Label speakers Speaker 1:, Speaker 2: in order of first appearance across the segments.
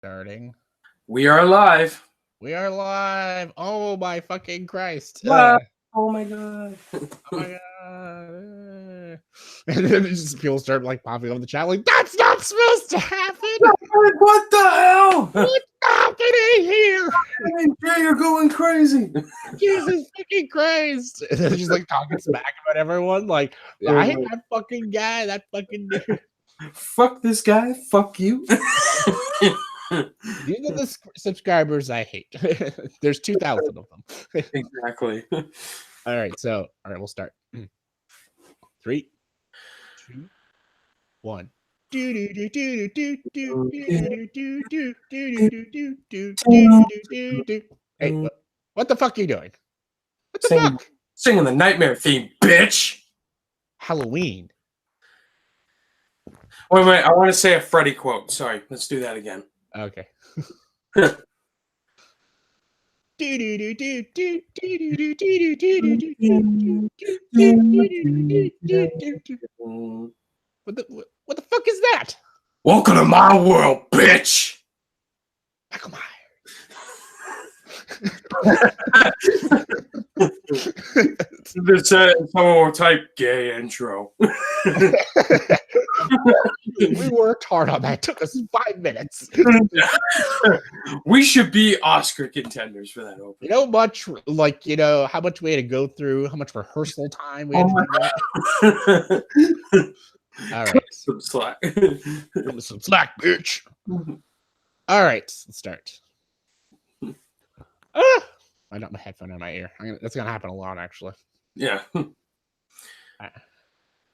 Speaker 1: Starting.
Speaker 2: We are live.
Speaker 1: We are live. Oh my fucking Christ.
Speaker 2: Oh my god.
Speaker 1: Oh my god. And then just people start like popping up in the chat like, that's not supposed to happen.
Speaker 2: What the hell?
Speaker 1: What's happening here?
Speaker 2: Jay, you're going crazy.
Speaker 1: Jesus fucking Christ. And then just like talking smack about everyone. Like, I hate that fucking guy, that fucking dude.
Speaker 2: Fuck this guy. Fuck you.
Speaker 1: These are the subscribers I hate. There's 2,000 of them.
Speaker 2: Exactly.
Speaker 1: All right, we'll start. 3, 2, 1. Hey, what the fuck are you doing? What the fuck?
Speaker 2: Singing the nightmare theme, bitch.
Speaker 1: Halloween.
Speaker 2: Wait, I want to say a Freddy quote. Sorry, let's do that again.
Speaker 1: Okay. What the fuck is that?
Speaker 2: Welcome to my world, bitch.
Speaker 1: Michael Myers.
Speaker 2: Someone will type gay intro.
Speaker 1: We worked hard on that. It took us 5 minutes.
Speaker 2: We should be Oscar contenders for that opening.
Speaker 1: You know how much we had to go through, how much rehearsal time we had to do that. All right.
Speaker 2: Some slack.
Speaker 1: Some slack, bitch. All right, let's start. I got my headphone in my ear. That's gonna happen a lot, actually.
Speaker 2: Yeah.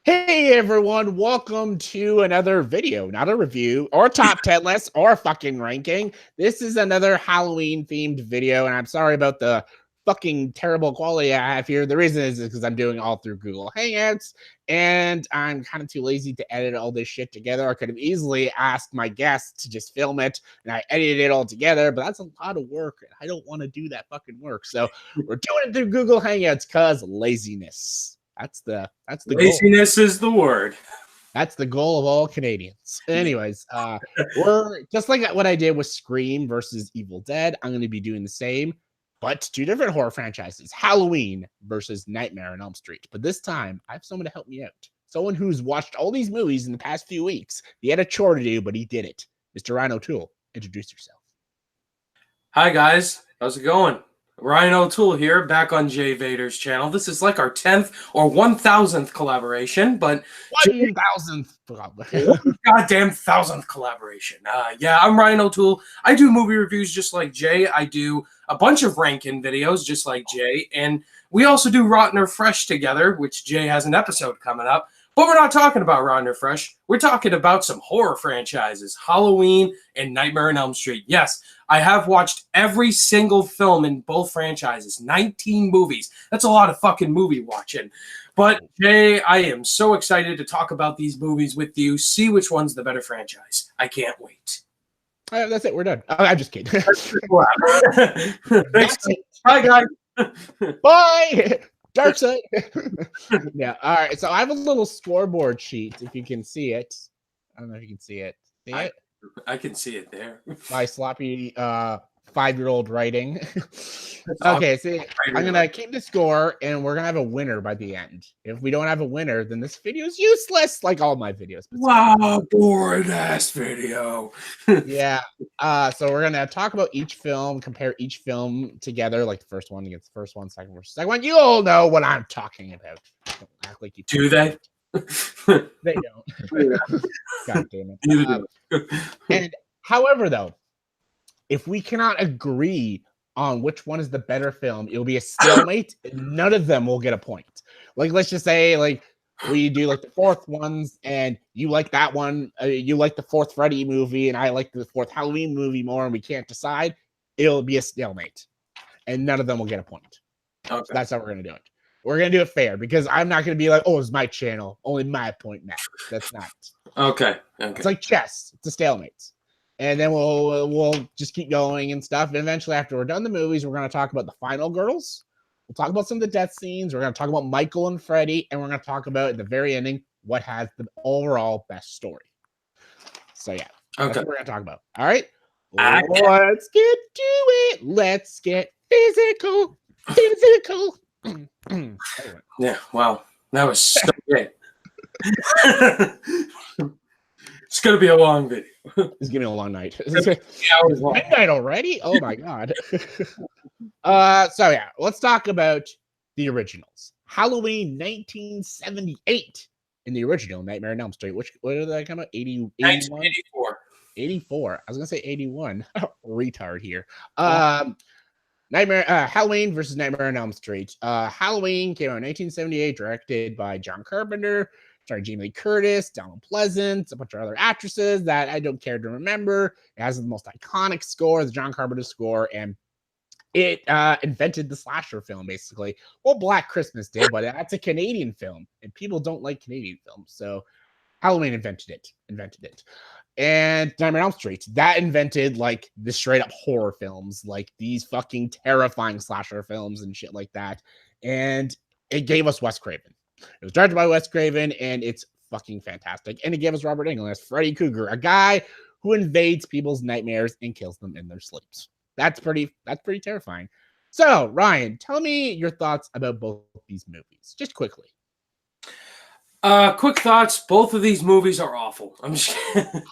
Speaker 1: Hey everyone, welcome to another video, not a review or a top 10 list or a fucking ranking. This is another Halloween themed video, and I'm sorry about the fucking terrible quality I have here. The reason is because I'm doing it all through Google Hangouts, and I'm kind of too lazy to edit all this shit together. I could have easily asked my guests to just film it, and I edited it all together, but that's a lot of work, and I don't want to do that fucking work. So we're doing it through Google Hangouts because laziness. That's the
Speaker 2: laziness goal. Is the word.
Speaker 1: That's the goal of all Canadians. Anyways, we're just like what I did with Scream versus Evil Dead. I'm going to be doing the same, but 2 different horror franchises: Halloween versus Nightmare on Elm Street. But this time, I have someone to help me out. Someone who's watched all these movies in the past few weeks. He had a chore to do, but he did it. Mr. Ryan O'Toole, introduce yourself.
Speaker 2: Hi guys, how's it going? Ryan O'Toole here, back on JayVaters channel. This is like our 10th or 1,000th collaboration, but
Speaker 1: 1,000th
Speaker 2: goddamn 1,000th collaboration. Yeah, I'm Ryan O'Toole. I do movie reviews just like Jay. I do a bunch of ranking videos just like Jay, and we also do Rotten or Fresh together, which Jay has an episode coming up. But we're not talking about Rotten or Fresh. We're talking about some horror franchises, Halloween and Nightmare on Elm Street. Yes, I have watched every single film in both franchises, 19 movies. That's a lot of fucking movie watching. But Jay, I am so excited to talk about these movies with you, see which one's the better franchise. I can't wait.
Speaker 1: That's it. We're done. I'm just kidding.
Speaker 2: Thanks. Bye, guys.
Speaker 1: Bye. Dark side. Yeah. All right. So I have a little scoreboard sheet. If you can see it, I don't know if you can see it. See it?
Speaker 2: I can see it there.
Speaker 1: My sloppy 5-year-old writing. Okay. See, I'm gonna keep the score, and we're gonna have a winner by the end. If we don't have a winner, then this video is useless, like all my videos.
Speaker 2: Wow, boring ass video.
Speaker 1: Yeah. So we're gonna talk about each film, compare each film together, like the first one against the first one, second versus second one. You all know what I'm talking about. Don't act like you
Speaker 2: do. They?
Speaker 1: They don't. God damn it. And however, though, if we cannot agree on which one is the better film, it'll be a stalemate. None of them will get a point. Like, let's just say, like, we do like the 4th ones, and you like that one, you like the 4th Freddy movie, and I like the 4th Halloween movie more, and we can't decide. It'll be a stalemate, and none of them will get a point. Okay. So that's how we're gonna do it. We're gonna do it fair, because I'm not gonna be like, oh, it's my channel, only my point matters. That's not.
Speaker 2: Okay.
Speaker 1: It's like chess. It's a stalemate. And then we'll just keep going and stuff. And eventually, after we're done the movies, we're going to talk about the final girls. We'll talk about some of the death scenes. We're going to talk about Michael and Freddy. And we're going to talk about, at the very ending, what has the overall best story. So, yeah. That's what we're going to talk about. All right? Let's get to it. Let's get physical. Physical.
Speaker 2: Yeah, wow. That was so good. It's going to be a long video.
Speaker 1: It's gonna be a long night. Midnight already? Oh my god. So yeah, let's talk about the originals. Halloween 1978 in the original Nightmare on Elm Street. What did that come out? 81?
Speaker 2: 1984.
Speaker 1: 84. I was gonna say 81. Retard here. Halloween versus Nightmare on Elm Street. Halloween came out in 1978, directed by John Carpenter, starring Jamie Lee Curtis, Donald Pleasance, a bunch of other actresses that I don't care to remember. It has the most iconic score, the John Carpenter score, and it invented the slasher film, basically. Well, Black Christmas did, but that's a Canadian film, and people don't like Canadian films, so Halloween invented it. And Nightmare on Elm Street, that invented like the straight up horror films, like these fucking terrifying slasher films and shit like that. And it gave us Wes Craven. It was directed by Wes Craven, and it's fucking fantastic. And it gave us Robert Englund as Freddy Krueger, a guy who invades people's nightmares and kills them in their sleeps. That's pretty terrifying. So, Ryan, tell me your thoughts about both these movies, just quickly.
Speaker 2: Quick thoughts. Both of these movies are awful. I'm just kidding.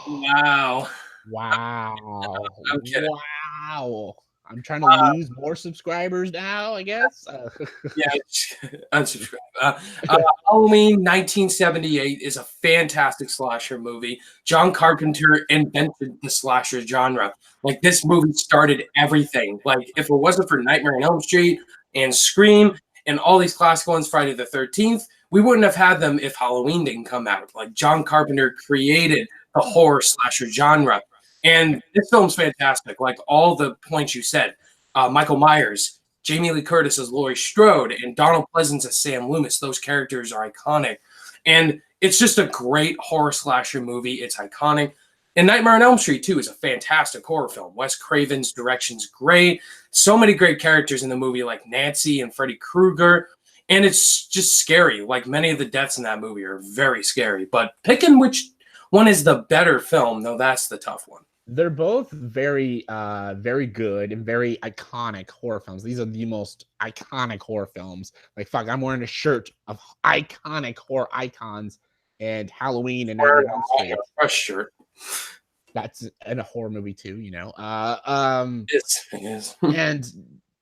Speaker 2: Wow.
Speaker 1: I'm kidding. Wow. I'm trying to lose more subscribers now, I guess.
Speaker 2: Yeah, unsubscribe. Halloween 1978 is a fantastic slasher movie. John Carpenter invented the slasher genre. Like, this movie started everything. Like, if it wasn't for Nightmare on Elm Street and Scream and all these classic ones, Friday the 13th, we wouldn't have had them if Halloween didn't come out. Like, John Carpenter created the horror slasher genre. And this film's fantastic. Like, all the points you said. Michael Myers, Jamie Lee Curtis as Laurie Strode, and Donald Pleasance as Sam Loomis. Those characters are iconic. And it's just a great horror slasher movie. It's iconic. And Nightmare on Elm Street, too, is a fantastic horror film. Wes Craven's direction's great. So many great characters in the movie, like Nancy and Freddy Krueger. And it's just scary. Like, many of the deaths in that movie are very scary. But picking which one is the better film, though, that's the tough one.
Speaker 1: They're both very, very good and very iconic horror films. These are the most iconic horror films. Like, fuck, I'm wearing a shirt of iconic horror icons, and Halloween and Nightmare on Elm Street.
Speaker 2: A shirt.
Speaker 1: That's in a horror movie too, you know.
Speaker 2: It is.
Speaker 1: And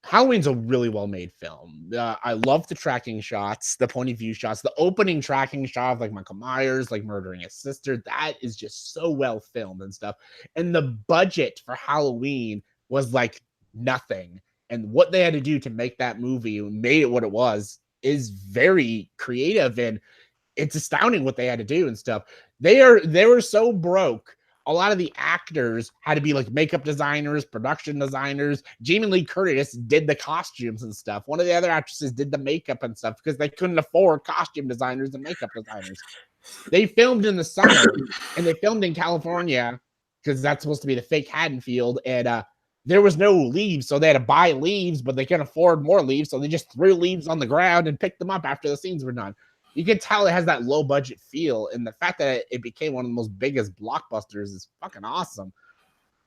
Speaker 1: Halloween's a really well-made film. I love the tracking shots, the point of view shots, the opening tracking shot of like Michael Myers, like murdering his sister. That is just so well filmed and stuff. And the budget for Halloween was like nothing. And what they had to do to make that movie and made it what it was is very creative, and it's astounding what they had to do and stuff. They were so broke. A lot of the actors had to be like makeup designers, production designers. Jamie Lee Curtis did the costumes and stuff. One of the other actresses did the makeup and stuff because they couldn't afford costume designers and makeup designers. They filmed in the summer, and they filmed in California because that's supposed to be the fake Haddonfield. And there was no leaves, so they had to buy leaves, but they couldn't afford more leaves, so they just threw leaves on the ground and picked them up after the scenes were done. You can tell it has that low budget feel, and the fact that it became one of the most biggest blockbusters is fucking awesome.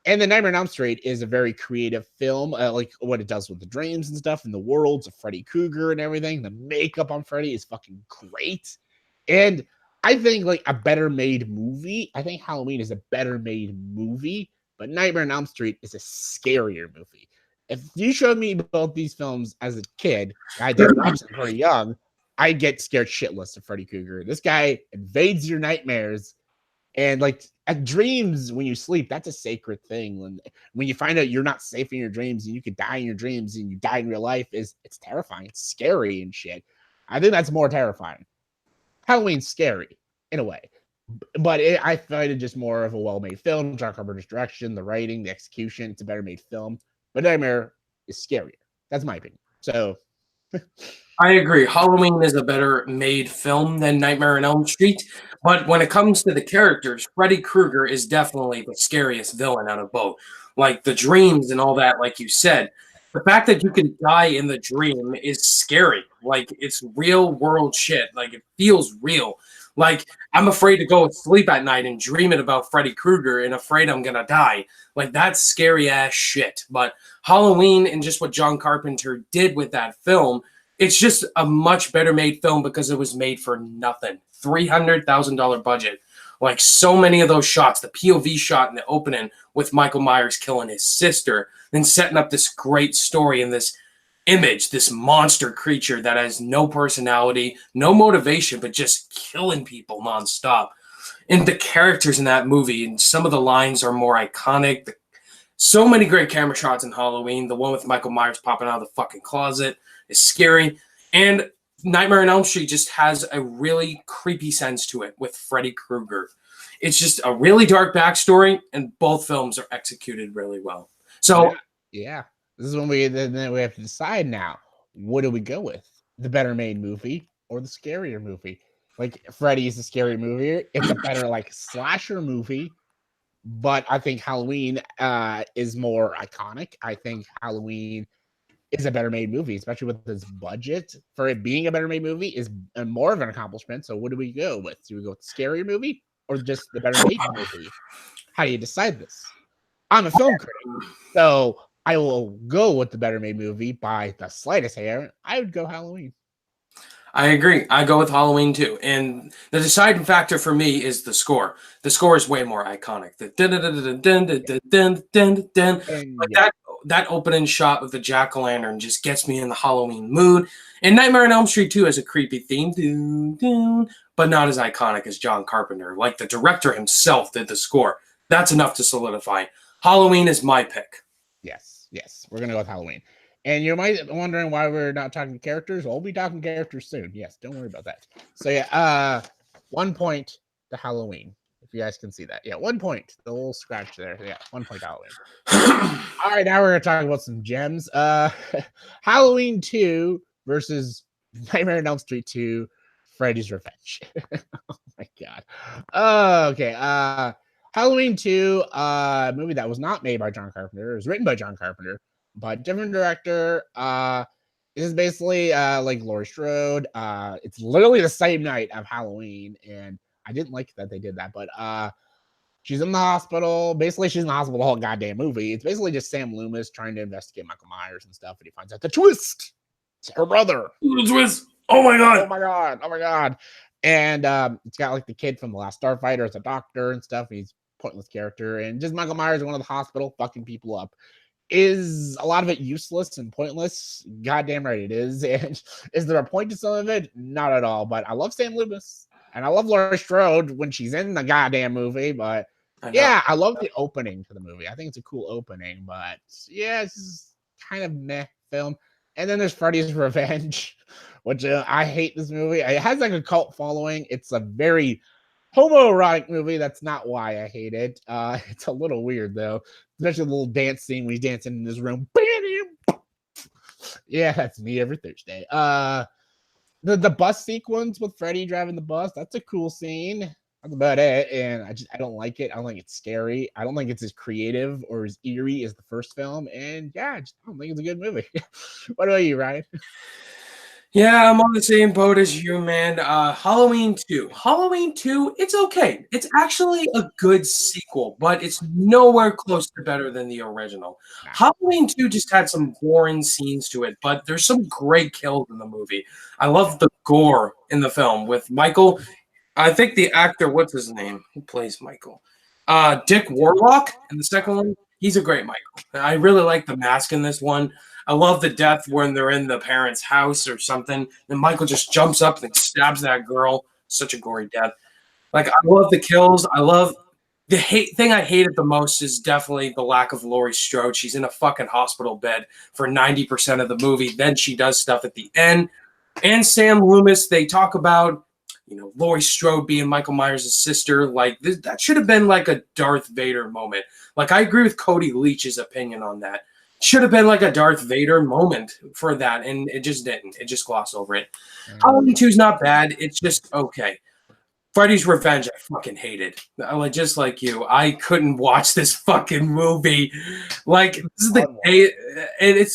Speaker 1: And the Nightmare on Elm Street is a very creative film, like what it does with the dreams and stuff, and the worlds of Freddy Krueger and everything. The makeup on Freddy is fucking great, and I think like a better made movie. I think Halloween is a better made movie, but Nightmare on Elm Street is a scarier movie. If you showed me both these films as a kid, I did watch them pretty young, I get scared shitless of Freddy Krueger. This guy invades your nightmares, and like dreams when you sleep, that's a sacred thing. When you find out you're not safe in your dreams and you could die in your dreams and you die in real life, it's terrifying. It's scary and shit. I think that's more terrifying. Halloween's scary in a way, but I find it just more of a well-made film. John Carpenter's direction, the writing, the execution, it's a better made film. But Nightmare is scarier. That's my opinion. So.
Speaker 2: I agree. Halloween is a better made film than Nightmare on Elm Street. But when it comes to the characters, Freddy Krueger is definitely the scariest villain out of both. Like the dreams and all that, like you said. The fact that you can die in the dream is scary. Like, it's real world shit. Like, it feels real. Like, I'm afraid to go to sleep at night and dreaming about Freddy Krueger and afraid I'm gonna die. Like, that's scary ass shit. But Halloween and just what John Carpenter did with that film, it's just a much better made film because it was made for nothing. $300,000 budget. Like, so many of those shots, the POV shot in the opening with Michael Myers killing his sister, and setting up this great story and this image, this monster creature that has no personality, no motivation, but just killing people nonstop. And the characters in that movie, and some of the lines are more iconic. So many great camera shots in Halloween. The one with Michael Myers popping out of the fucking closet is scary. And Nightmare on Elm Street just has a really creepy sense to it with Freddy Krueger. It's just a really dark backstory, and both films are executed really well. So,
Speaker 1: yeah. This is when we have to decide now. What do we go with? The better made movie or the scarier movie? Like, Freddy's a scary movie. It's a better like slasher movie. But I think Halloween is more iconic. I think Halloween is a better made movie, especially with this budget. For it being a better made movie is more of an accomplishment. So what do we go with? Do we go with the scarier movie or just the better made movie? How do you decide this? I'm a film critic, so I will go with the better made movie by the slightest hair. I would go Halloween.
Speaker 2: I agree. I go with Halloween too. And the deciding factor for me is the score. The score is way more iconic. The like that opening shot with the jack-o'-lantern just gets me in the Halloween mood. And Nightmare on Elm Street 2 has a creepy theme, but not as iconic as John Carpenter. Like, the director himself did the score. That's enough to solidify. Halloween is my pick.
Speaker 1: Yes. We're going to go with Halloween. And you might be wondering why we're not talking characters. We'll be talking characters soon. Yes, don't worry about that. So, yeah, 1 point to Halloween, if you guys can see that. Yeah, 1 point. The little scratch there. Yeah, 1 point to Halloween. All right, now we're going to talk about some gems. Halloween 2 versus Nightmare on Elm Street 2, Freddy's Revenge. Oh, my God. Okay, Halloween 2, movie that was not made by John Carpenter. It was written by John Carpenter, but different director. This is basically like Laurie Strode. It's literally the same night of Halloween, and I didn't like that they did that, but she's in the hospital. Basically, she's in the hospital the whole goddamn movie. It's basically just Sam Loomis trying to investigate Michael Myers and stuff, and he finds out the twist. It's her brother.
Speaker 2: The twist. Oh my God.
Speaker 1: Oh my God. Oh my God. And it's got like the kid from The Last Starfighter as a doctor and stuff. He's a pointless character, and just Michael Myers going to the hospital, fucking people up. Is a lot of it useless and pointless? Goddamn right it is. And is there a point to some of it? Not at all. But I love Sam Loomis, and I love Laurie Strode when she's in the goddamn movie. But yeah, I love the opening to the movie. I think it's a cool opening. But yeah, it's just kind of meh film. And then there's Freddy's Revenge, which I hate this movie. It has like a cult following. It's a very homoerotic movie. That's not why I hate it. It's a little weird though, especially the little dance scene when he's dancing in his room. Yeah, that's me every Thursday. The bus sequence with Freddy driving the bus, that's a cool scene. That's about it. And I don't like it. I don't think it's scary. I don't think it's as creative or as eerie as the first film. And yeah, I don't think it's a good movie. What about you, Ryan?
Speaker 2: Yeah, I'm on the same boat as you, man. Halloween 2. Halloween 2, it's okay. It's actually a good sequel, but it's nowhere close to better than the original. Halloween 2 just had some boring scenes to it, but there's some great kills in the movie. I love the gore in the film with Michael. I think the actor, what's his name? Who plays Michael? Dick Warlock in the second one. He's a great Michael. I really like the mask in this one. I love the death when they're in the parents' house or something, and Michael just jumps up and stabs that girl. Such a gory death. Like, I love the kills. I love the thing I hated the most is definitely the lack of Laurie Strode. She's in a fucking hospital bed for 90% of the movie. Then she does stuff at the end. And Sam Loomis, they talk about, Laurie Strode being Michael Myers' sister. Like, that should have been like a Darth Vader moment. Like, I agree with Cody Leach's opinion on that. Should have been like a Darth Vader moment for that, and it just didn't. It just glossed over it. Halloween 2 is not bad. It's just okay. Freddy's Revenge, I fucking hated. Like just like you, I couldn't watch this fucking movie. Like this is the gay, and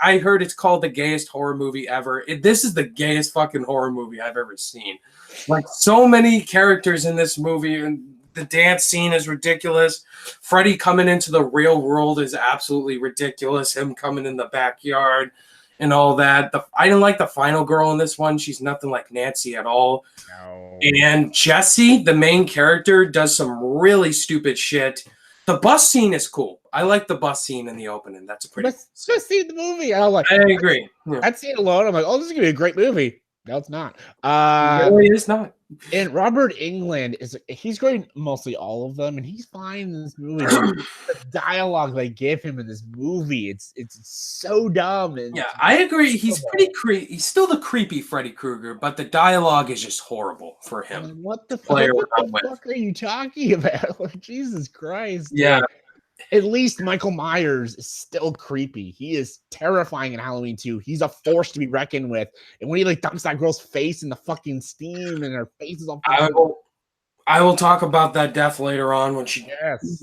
Speaker 2: I heard it's called the gayest horror movie ever. This is the gayest fucking horror movie I've ever seen. Like so many characters in this movie, and the dance scene is ridiculous. Freddy coming into the real world is absolutely ridiculous. Him coming in the backyard and all that. I didn't like the final girl in this one. She's nothing like Nancy at all. No. And Jesse, the main character, does some really stupid shit. The bus scene is cool. I like the bus scene in the opening. That's a pretty.
Speaker 1: Let's just see the movie. I
Speaker 2: agree.
Speaker 1: That scene alone, I'm like, oh, this is gonna be a great movie. No, it's not.
Speaker 2: No, it is not.
Speaker 1: And Robert Englund he's great mostly all of them, and he's fine in this movie. The dialogue they give him in this movie, it's so dumb.
Speaker 2: Yeah, I agree. He's pretty creepy. He's still the creepy Freddy Krueger, but the dialogue is just horrible for him.
Speaker 1: Like, what the fuck are you talking about? Like, Jesus Christ.
Speaker 2: Yeah.
Speaker 1: At least Michael Myers is still creepy. He is terrifying in Halloween 2. He's a force to be reckoned with. And when he like dumps that girl's face in the fucking steam and her face is all
Speaker 2: I will talk about that death later on when she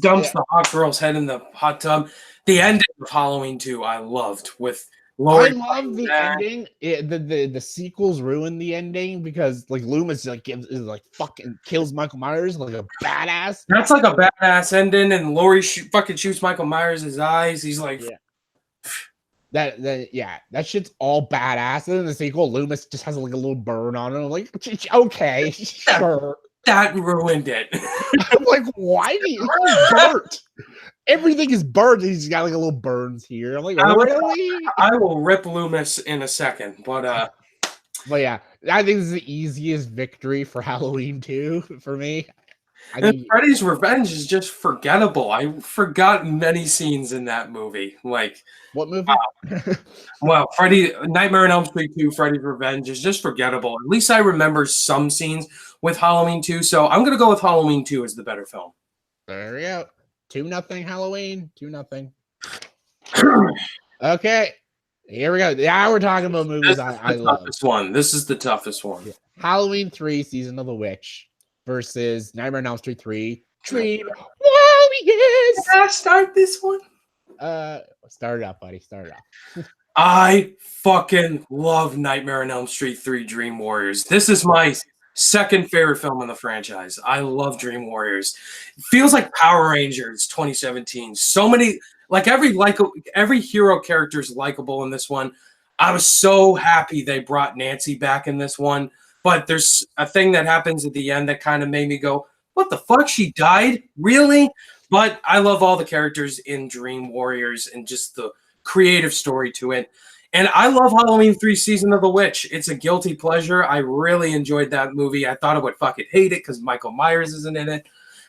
Speaker 2: dumps the hot girl's head in the hot tub. The ending of Halloween 2 I loved with Lori.
Speaker 1: I love the ending. The sequels ruin the ending because like Loomis fucking kills Michael Myers like a badass.
Speaker 2: That's like a badass ending, and Lori fucking shoots Michael Myers' his eyes. He's like,
Speaker 1: that shit's all badass. And in the sequel, Loomis just has like a little burn on him. I'm like, okay, sure.
Speaker 2: That ruined it.
Speaker 1: I'm like, why do you burnt? Everything is burnt. He's got like a little burns here. I'm like, really?
Speaker 2: I will rip Loomis in a second, but
Speaker 1: yeah, I think this is the easiest victory for Halloween 2 for me.
Speaker 2: Freddy's Revenge is just forgettable. I forgot many scenes in that movie. Like
Speaker 1: what movie?
Speaker 2: Well, Nightmare on Elm Street 2, Freddy's Revenge is just forgettable. At least I remember some scenes with Halloween 2, so I'm gonna go with Halloween 2 as the better film.
Speaker 1: There we go. 2-0 Halloween. 2-0. Okay, here we go. Now we're talking about movies I love.
Speaker 2: This is the toughest one.
Speaker 1: Yeah. Halloween 3, Season of the Witch versus Nightmare on Elm Street 3, Dream Warriors.
Speaker 2: Can I start this one?
Speaker 1: Start it up, buddy. Start it up.
Speaker 2: I fucking love Nightmare on Elm Street 3, Dream Warriors. This is my second favorite film in the franchise. I love Dream Warriors. It feels like Power Rangers 2017. So many, like every hero character is likable in this one. I was so happy they brought Nancy back in this one, but there's a thing that happens at the end that kind of made me go, what the fuck? She died? Really? But I love all the characters in Dream Warriors and just the creative story to it. And I love Halloween 3 Season of the Witch. It's a guilty pleasure. I really enjoyed that movie. I thought I would fucking hate it because Michael Myers isn't in it.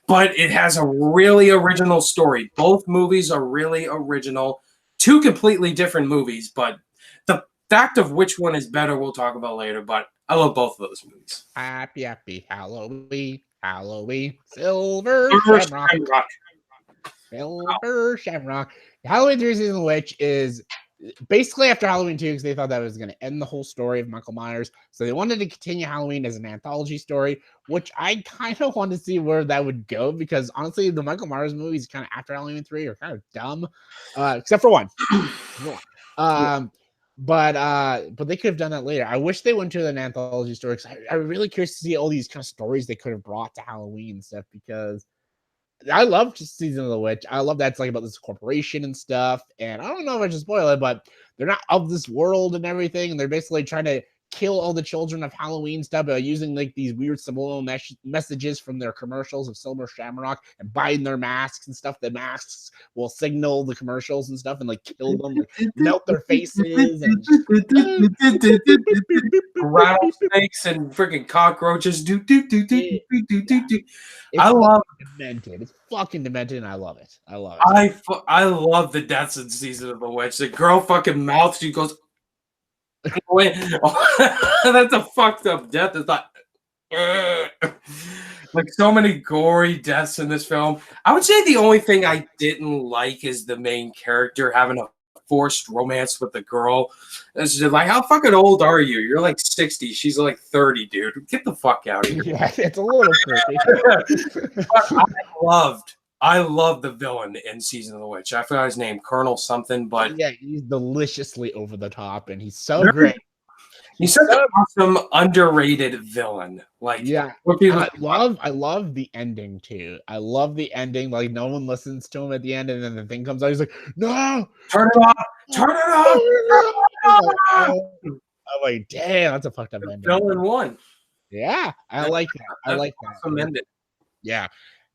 Speaker 2: But it has a really original story. Both movies are really original. Two completely different movies, but the fact of which one is better we'll talk about later. But I love both of those movies.
Speaker 1: Happy Halloween. Halloween. Silver Shamrock. Silver Shamrock. Halloween 3 Season of the Witch is basically after Halloween 2 because they thought that was going to end the whole story of Michael Myers. So they wanted to continue Halloween as an anthology story, which I kind of want to see where that would go because honestly, the Michael Myers movies kind of after Halloween 3 are kind of dumb, except for one. But they could have done that later. I wish they went to an anthology story because I'm really curious to see all these kind of stories they could have brought to Halloween and stuff because I love Season of the Witch. I love that it's like about this corporation and stuff. And I don't know if I should spoil it, but they're not of this world and everything. And they're basically trying to kill all the children of Halloween stuff by using like these weird subliminal messages from their commercials of Silver Shamrock and buying their masks and stuff. The masks will signal the commercials and stuff and like kill them, like, melt their faces and
Speaker 2: rattlesnakes and freaking cockroaches. I love
Speaker 1: demented. It's fucking demented, and I love it. I love it.
Speaker 2: I love the deaths in Season of the Witch. The girl fucking mouth. She goes. That's a fucked up death. It's like so many gory deaths in this film. I would say the only thing I didn't like is the main character having a forced romance with the girl. It's just like, how fucking old are you? You're like 60. She's like 30, dude. Get the fuck out of here.
Speaker 1: Yeah, it's a little creepy.
Speaker 2: I loved the villain in Season of the Witch. I forgot his name, Colonel something, but
Speaker 1: yeah, he's deliciously over the top, and he's so great.
Speaker 2: He's such an awesome, underrated villain. Like,
Speaker 1: yeah, I love the ending too. I love the ending. Like, no one listens to him at the end, and then the thing comes out. He's like, "No,
Speaker 2: turn it off, turn it off."
Speaker 1: I'm like, damn, that's a fucked up ending.
Speaker 2: Villain won.
Speaker 1: Yeah, I like that. I like that.
Speaker 2: Awesome ending.
Speaker 1: Yeah.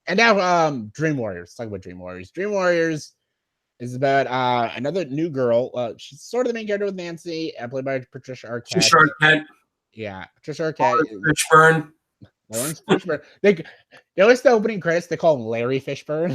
Speaker 1: And now, Dream Warriors. Let's talk about Dream Warriors. Dream Warriors is about another new girl. She's sort of the main character with Nancy, played by Patricia Arquette.
Speaker 2: Patricia Arquette.
Speaker 1: Yeah, Patricia Arquette.
Speaker 2: Lawrence
Speaker 1: Fishburne. They notice the opening credits. They call him Larry Fishburne.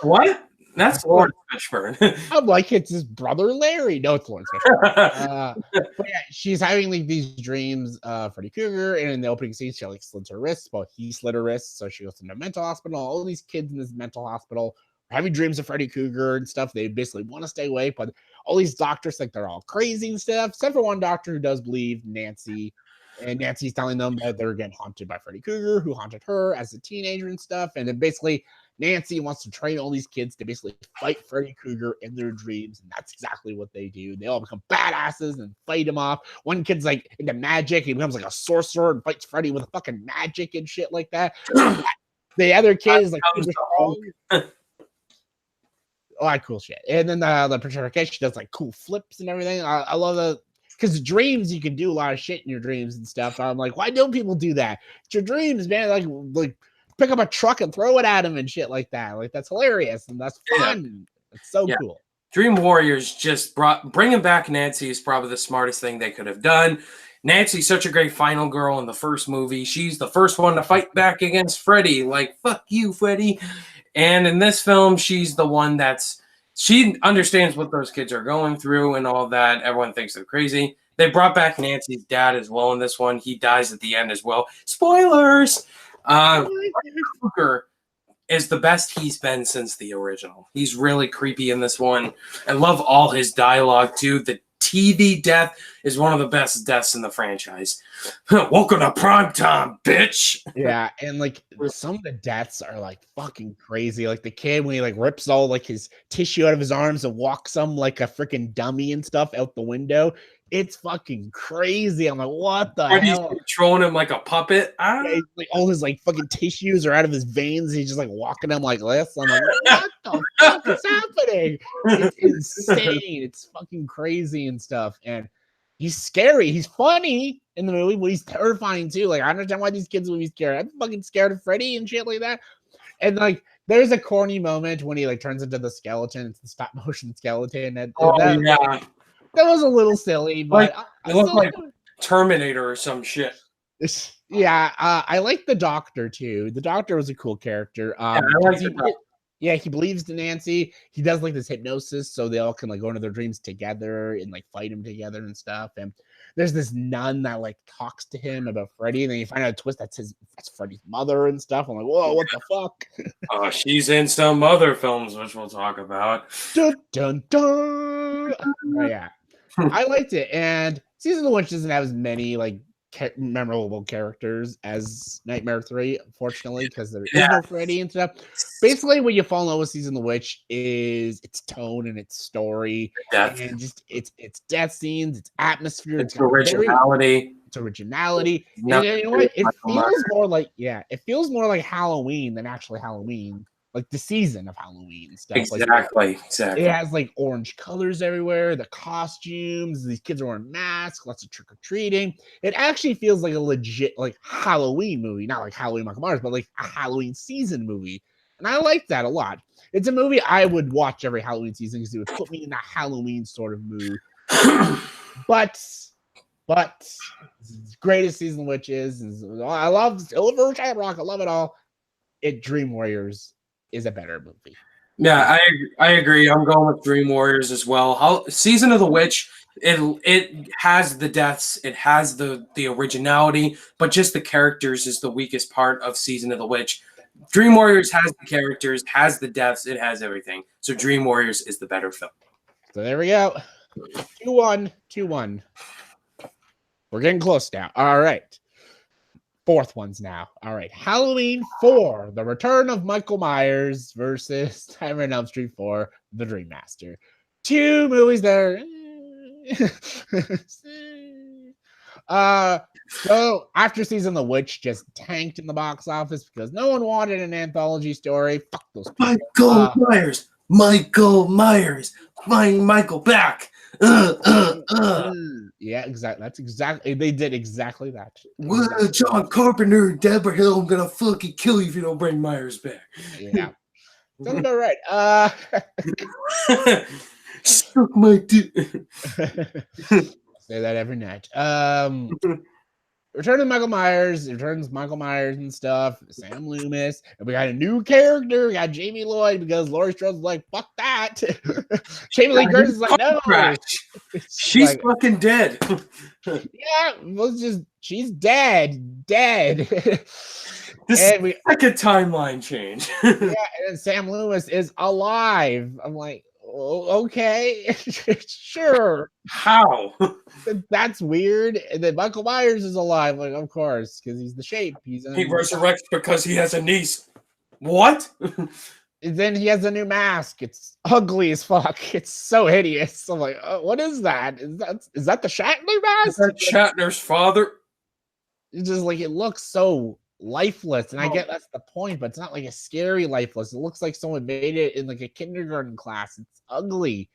Speaker 2: What? That's Lawrence Fishburne.
Speaker 1: I'm like, it's his brother Larry. No, it's Lawrence Fishburne. But yeah, she's having like these dreams, Freddy Krueger, and in the opening scene, she like slits her wrists. Well, he slit her wrists, so she goes into a mental hospital. All these kids in this mental hospital are having dreams of Freddy Krueger and stuff. They basically want to stay awake, but all these doctors think they're all crazy and stuff. Except for one doctor who does believe Nancy. And Nancy's telling them that they're getting haunted by Freddy Krueger, who haunted her as a teenager and stuff. And then basically, Nancy wants to train all these kids to basically fight Freddy Krueger in their dreams. And that's exactly what they do. They all become badasses and fight him off. One kid's like into magic. He becomes like a sorcerer and fights Freddy with fucking magic and shit like that. The other kid is like, oh, cool shit. And then the Patricia Arquette, she does like cool flips and everything. I love the. Because dreams, you can do a lot of shit in your dreams and stuff. I'm like, why don't people do that? It's your dreams, man. Like pick up a truck and throw it at them and shit like that. Like, that's hilarious and that's fun. It's so cool.
Speaker 2: Dream Warriors just bringing back Nancy is probably the smartest thing they could have done. Nancy's such a great final girl in the first movie. She's the first one to fight back against Freddy. Like, fuck you, Freddy. And in this film, she's the one she understands what those kids are going through and all that. Everyone thinks they're crazy. They brought back Nancy's dad as well in this one. He dies at the end as well. Spoilers! Krueger is the best he's been since the original. He's really creepy in this one. I love all his dialogue, too. The TV death is one of the best deaths in the franchise. Welcome to prime time, bitch.
Speaker 1: Yeah, and like some of the deaths are like fucking crazy. Like the kid when he like rips all like his tissue out of his arms and walks him like a freaking dummy and stuff out the window. It's fucking crazy. I'm like, what the hell?
Speaker 2: He's controlling him like a puppet.
Speaker 1: Yeah, like all his like fucking tissues are out of his veins. He's just like walking him like this. I'm like, what the fuck is happening? It's insane. It's fucking crazy and stuff. And he's scary. He's funny in the movie, but he's terrifying too. Like, I understand why these kids would be scared. I'm fucking scared of Freddy and shit like that. And like, there's a corny moment when he like turns into the skeleton. It's the stop motion skeleton. That was a little silly, but
Speaker 2: it looked like Terminator or some shit.
Speaker 1: Yeah, I like the Doctor too. The Doctor was a cool character. He believes in Nancy. He does like this hypnosis, so they all can like go into their dreams together and like fight him together and stuff. And there's this nun that like talks to him about Freddy, and then you find out a twist that's Freddy's mother and stuff. I'm like, whoa, what the fuck?
Speaker 2: She's in some other films, which we'll talk about.
Speaker 1: Dun dun dun. Oh, yeah. I liked it, and Season of the Witch doesn't have as many like memorable characters as Nightmare 3, unfortunately, because there is no Freddy and stuff. Basically, what you fall in love with Season of the Witch is its tone and its story, and just its death scenes, its atmosphere,
Speaker 2: its originality.
Speaker 1: And you know what? It feels more like Halloween than actually Halloween. Like the season of Halloween stuff.
Speaker 2: Exactly.
Speaker 1: It has like orange colors everywhere, the costumes, these kids are wearing masks, lots of trick-or-treating. It actually feels like a legit like Halloween movie, not like Halloween Michael Myers, but like a Halloween season movie. And I like that a lot. It's a movie I would watch every Halloween season because it would put me in a Halloween sort of mood. But greatest Season of Witch is I love Silver Shamrock, I love it all. Dream Warriors is a better movie.
Speaker 2: Yeah, I agree. I'm going with Dream Warriors as well. Season of the Witch, it has the deaths, it has the originality, but just the characters is the weakest part of Season of the Witch. Dream Warriors has the characters, has the deaths, it has everything. So Dream Warriors is the better film.
Speaker 1: So there we go. 2-1, 2-1. We're getting close now. All right. Fourth ones now. All right. Halloween 4, The Return of Michael Myers versus Nightmare on Elm Street 4, The Dream Master. 2 movies there. So After Season the Witch just tanked in the box office because no one wanted an anthology story. Fuck those people.
Speaker 2: Michael Myers, find Michael back.
Speaker 1: Yeah, exactly. That's exactly. They did exactly that.
Speaker 2: Exactly. John Carpenter, Deborah Hill, I'm gonna fucking kill you if you don't bring Myers back.
Speaker 1: Yeah, sounds about right.
Speaker 2: Suck my dick.
Speaker 1: Say that every night. Return of Michael Myers, returns Michael Myers and stuff, Sam Loomis, and we got a new character. We got Jamie Lloyd because Laurie Strode's like, fuck that. Jamie Lee Curtis is like, no.
Speaker 2: She's like, fucking dead.
Speaker 1: Yeah, she's dead.
Speaker 2: This is like a timeline change.
Speaker 1: Yeah, and then Sam Loomis is alive. I'm like, okay, sure.
Speaker 2: How?
Speaker 1: That's weird. And then Michael Myers is alive. Like, of course, because he's the Shape.
Speaker 2: He resurrects because he has a niece. What?
Speaker 1: And then he has a new mask. It's ugly as fuck. It's so hideous. I'm like, what is that? Is that the Shatner mask?
Speaker 2: Is that Shatner's father?
Speaker 1: It's just like, it looks so lifeless, and I get that's the point, but it's not like a scary lifeless. It looks like someone made it in like a kindergarten class. It's ugly,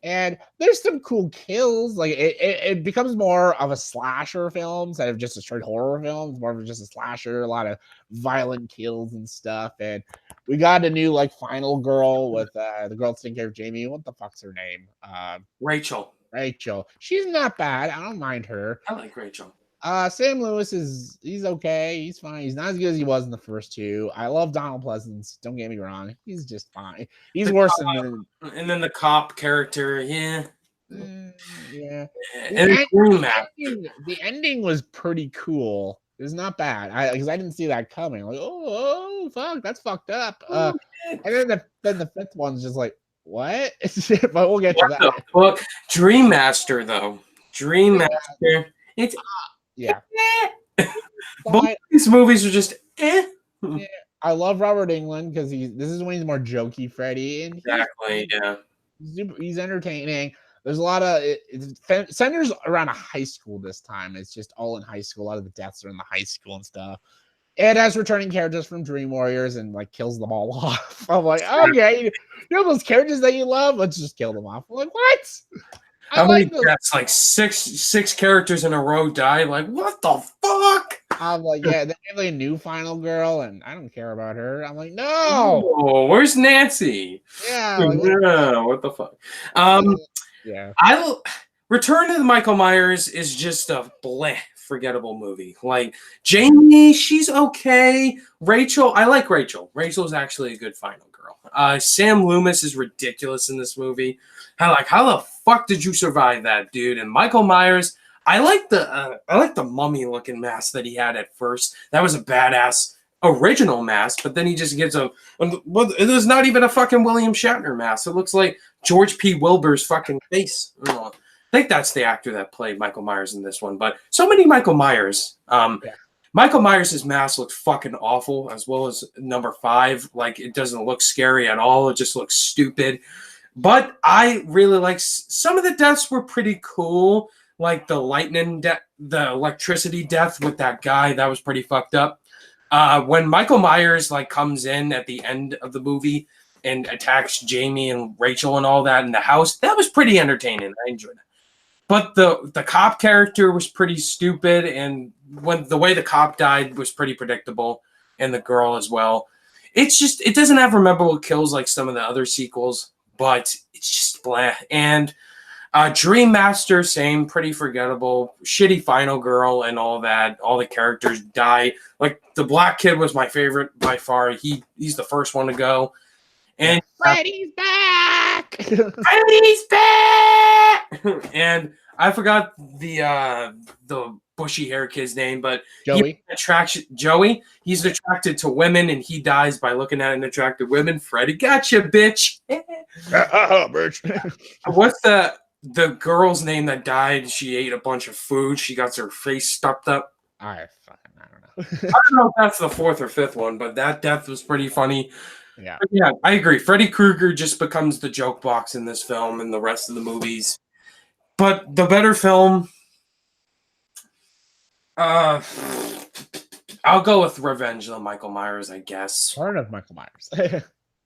Speaker 1: and there's some cool kills. Like it becomes more of a slasher film instead of just a straight horror film. It's more of just a slasher, a lot of violent kills and stuff. And we got a new like final girl with the girl taking care of Jamie. What the fuck's her name?
Speaker 2: Rachel.
Speaker 1: She's not bad. I don't mind her.
Speaker 2: I like Rachel.
Speaker 1: Sam Lewis he's okay. He's fine. He's not as good as he was in the first 2. I love Donald Pleasance. Don't get me wrong. He's just fine. He's worse than.
Speaker 2: And then the cop character, yeah.
Speaker 1: Yeah.
Speaker 2: And
Speaker 1: the ending was pretty cool. It was not bad. Because I didn't see that coming. Like, oh fuck, that's fucked up. And then the 5th one's just like, what? But we'll get to that.
Speaker 2: Fuck? Dream Master though. Dream Master. It's
Speaker 1: yeah.
Speaker 2: Both these movies are just
Speaker 1: Yeah. I love Robert Englund because this is when he's more jokey Freddy, and he's entertaining. There's a lot of it centers around a high school this time. It's just all in high school. A lot of the deaths are in the high school and stuff. It has returning characters from Dream Warriors and like kills them all off. I'm like, okay, you know those characters that you love? Let's just kill them off. I'm like, what?
Speaker 2: How many deaths? Like six characters in a row die. Like, what the fuck?
Speaker 1: I'm like, yeah, they have like a new final girl, and I don't care about her. I'm like, no.
Speaker 2: Oh, where's Nancy?
Speaker 1: Yeah.
Speaker 2: Like, what the fuck?
Speaker 1: Yeah.
Speaker 2: Return to the Michael Myers is just a forgettable movie. Like Jamie, she's okay. Rachel, I like Rachel. Rachel's actually a good final girl. Sam Loomis is ridiculous in this movie. How the fuck did you survive that, dude? And Michael Myers, I like the mummy looking mask that he had at first. That was a badass original mask, but then he just gets it was not even a fucking William Shatner mask. It looks like George P. Wilbur's fucking face. I think that's the actor that played Michael Myers in this one. But so many Michael Myers. Michael Myers' mask looked fucking awful, as well as number 5. Like, it doesn't look scary at all. It just looks stupid. But I really like some of the deaths were pretty cool. Like the lightning death, the electricity death with that guy, that was pretty fucked up. When Michael Myers like comes in at the end of the movie and attacks Jamie and Rachel and all that in the house, that was pretty entertaining. I enjoyed it. But the cop character was pretty stupid, and the way the cop died was pretty predictable, and the girl as well. It doesn't have memorable kills like some of the other sequels, but it's just blah. And Dream Master, same, pretty forgettable, shitty final girl and all that. All the characters die. Like the black kid was my favorite by far. He's the first one to go. And
Speaker 1: Freddy's back.
Speaker 2: Freddy's back. And I forgot the bushy hair kid's name, but
Speaker 1: Joey.
Speaker 2: Joey. He's attracted to women, and he dies by looking at an attractive women. Freddy, gotcha, bitch. What's the girl's name that died? She ate a bunch of food. She got her face stuffed up.
Speaker 1: I don't know.
Speaker 2: I don't know if that's the fourth or fifth one, but that death was pretty funny.
Speaker 1: Yeah.
Speaker 2: But yeah, I agree. Freddy Krueger just becomes the joke box in this film and the rest of the movies. But the better film, I'll go with Revenge of Michael Myers, I guess.
Speaker 1: Return of Michael Myers.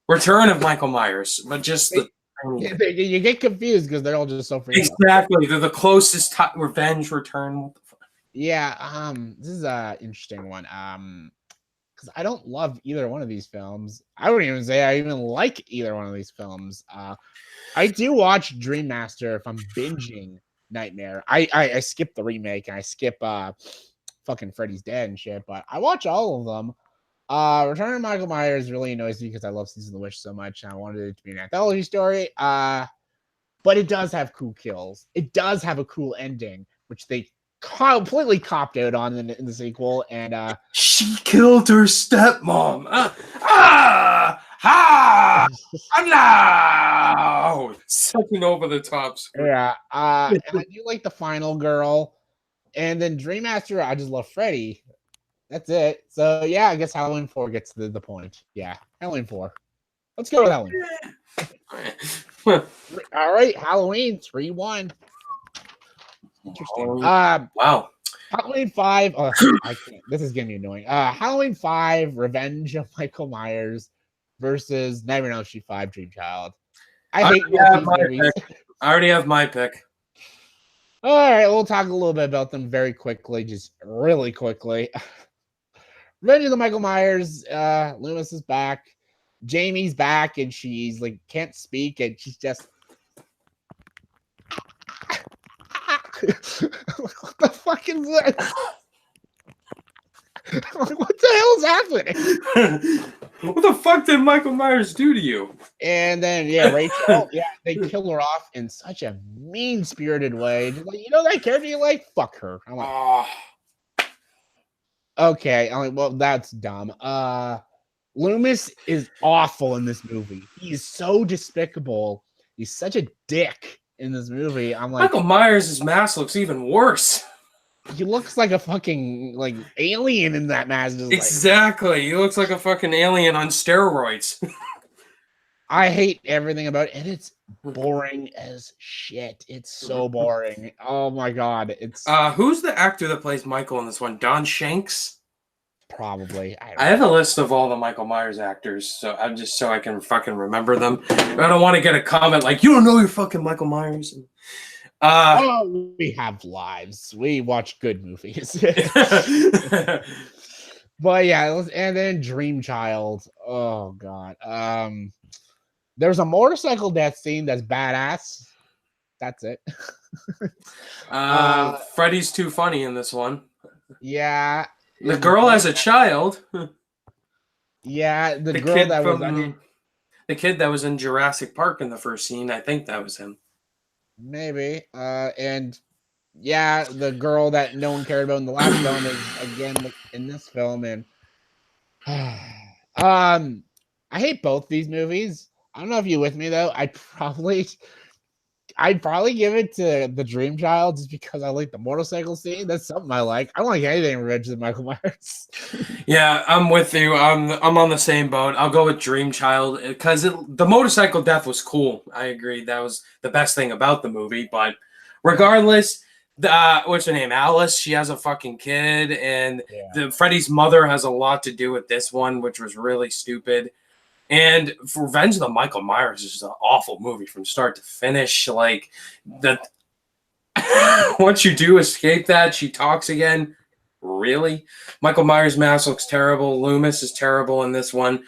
Speaker 2: Return of Michael Myers, but just
Speaker 1: you get confused because they're all just so freaking
Speaker 2: exactly. They're the closest Revenge Return.
Speaker 1: Yeah, this is a interesting one. Because I don't love either one of these films. I wouldn't even say I even like either one of these films. I do watch Dream Master if I'm binging Nightmare. I skip the remake and I skip fucking Freddy's Dead and shit, but I watch all of them. Return of Michael Myers really annoys me because I love Season of the Witch so much and I wanted it to be an anthology story. But it does have cool kills. It does have a cool ending, which they completely copped out on in the sequel. And
Speaker 2: she killed her stepmom. No! Sucking over the top screen.
Speaker 1: Yeah. And I do like the final girl. And then Dream Master, I just love Freddy. That's it. So yeah, I guess Halloween 4 gets the point. Yeah, Halloween 4. Let's go with Halloween. All right, Halloween 3-1. Interesting.
Speaker 2: Wow.
Speaker 1: Halloween 5. I can't. This is getting annoying. Halloween 5, Revenge of Michael Myers versus Nightmare on Elm Street 5, Dream Child. I hate both these movies.
Speaker 2: I already have my pick.
Speaker 1: All right, we'll talk a little bit about them very quickly, just really quickly. Revenge of the Michael Myers. Loomis is back. Jamie's back, and she's like can't speak, and she's just. What the fuck is that? What the hell is happening?
Speaker 2: What the fuck did Michael Myers do to you?
Speaker 1: And then Rachel, they kill her off in such a mean-spirited way. Just like, you know that character you like? Fuck her. I'm like, okay. I'm like, well, that's dumb. Loomis is awful in this movie. He's so despicable. He's such a dick in this movie. I'm like,
Speaker 2: Michael Myers' mask looks even worse.
Speaker 1: He looks like a fucking like alien in that mask.
Speaker 2: Exactly. He looks like a fucking alien on steroids.
Speaker 1: I hate everything about it, and it's boring as shit. It's so boring. Oh my god. It's
Speaker 2: who's the actor that plays Michael in this one? Don Shanks?
Speaker 1: Probably.
Speaker 2: I have a list of all the Michael Myers actors, so I'm just so I can fucking remember them. I don't want to get a comment like, you don't know your fucking Michael Myers.
Speaker 1: We have lives. We watch good movies. But yeah, and then Dream Child. Oh god. There's a motorcycle death scene that's badass. That's it.
Speaker 2: Freddy's too funny in this one.
Speaker 1: Yeah.
Speaker 2: The girl as a child.
Speaker 1: Yeah, the girl that was
Speaker 2: the kid that was in Jurassic Park in the first scene. I think that was him.
Speaker 1: Maybe. And yeah, the girl that no one cared about in the last film is again in this film. And I hate both these movies. I don't know if you're with me though. I'd probably give it to the Dream Child just because I like the motorcycle scene. That's something I like. I don't like anything Revenge of Michael Myers.
Speaker 2: Yeah, I'm with you. I'm on the same boat. I'll go with Dream Child because the motorcycle death was cool. I agree. That was the best thing about the movie. But regardless, what's her name? Alice. She has a fucking kid, and Freddy's mother has a lot to do with this one, which was really stupid. And for Revenge of the Michael Myers is just an awful movie from start to finish. Like that, once you do escape that, she talks again. Really, Michael Myers' mask looks terrible. Loomis is terrible in this one.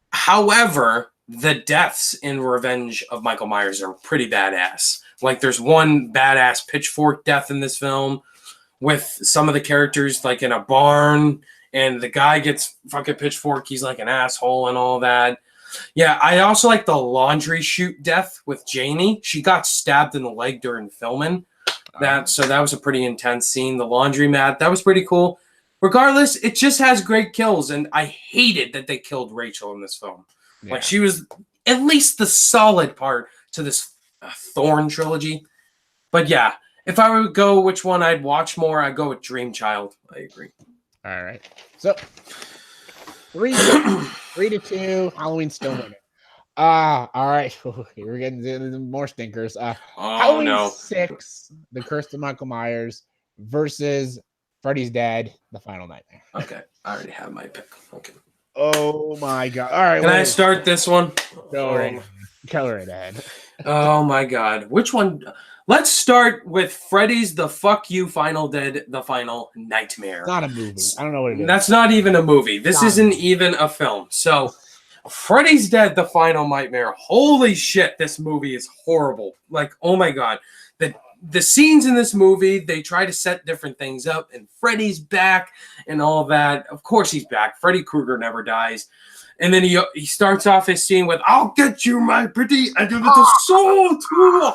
Speaker 2: However, the deaths in Revenge of Michael Myers are pretty badass. Like there's one badass pitchfork death in this film with some of the characters like in a barn. And the guy gets fucking pitchfork. He's like an asshole and all that. Yeah, I also like the laundry chute death with Jamie. She got stabbed in the leg during filming. So that was a pretty intense scene. The laundromat, that was pretty cool. Regardless, it just has great kills. And I hated that they killed Rachel in this film. Yeah. Like she was at least the solid part to this Thorn trilogy. But yeah, if I were to go which one I'd watch more, I'd go with Dream Child. I agree.
Speaker 1: All right. So 3-2. Halloween still winning. All right. We're getting into more stinkers. Halloween 6, The Curse of Michael Myers versus Freddy's Dead, The Final Nightmare.
Speaker 2: Okay, I already have my pick. Okay.
Speaker 1: Oh my god! All right.
Speaker 2: Can I start this one?
Speaker 1: Go right ahead.
Speaker 2: Oh my god! Which one? Let's start with Freddy's The Fuck You Final Dead, The Final Nightmare.
Speaker 1: It's not a movie. I don't know what it is.
Speaker 2: That's not even a movie. This isn't even a film. So, Freddy's Dead, The Final Nightmare. Holy shit, this movie is horrible. Like, oh my god. The scenes in this movie, they try to set different things up, and Freddy's back and all that. Of course he's back. Freddy Krueger never dies. And then he starts off his scene with, "I'll get you, my pretty, and your little soul too."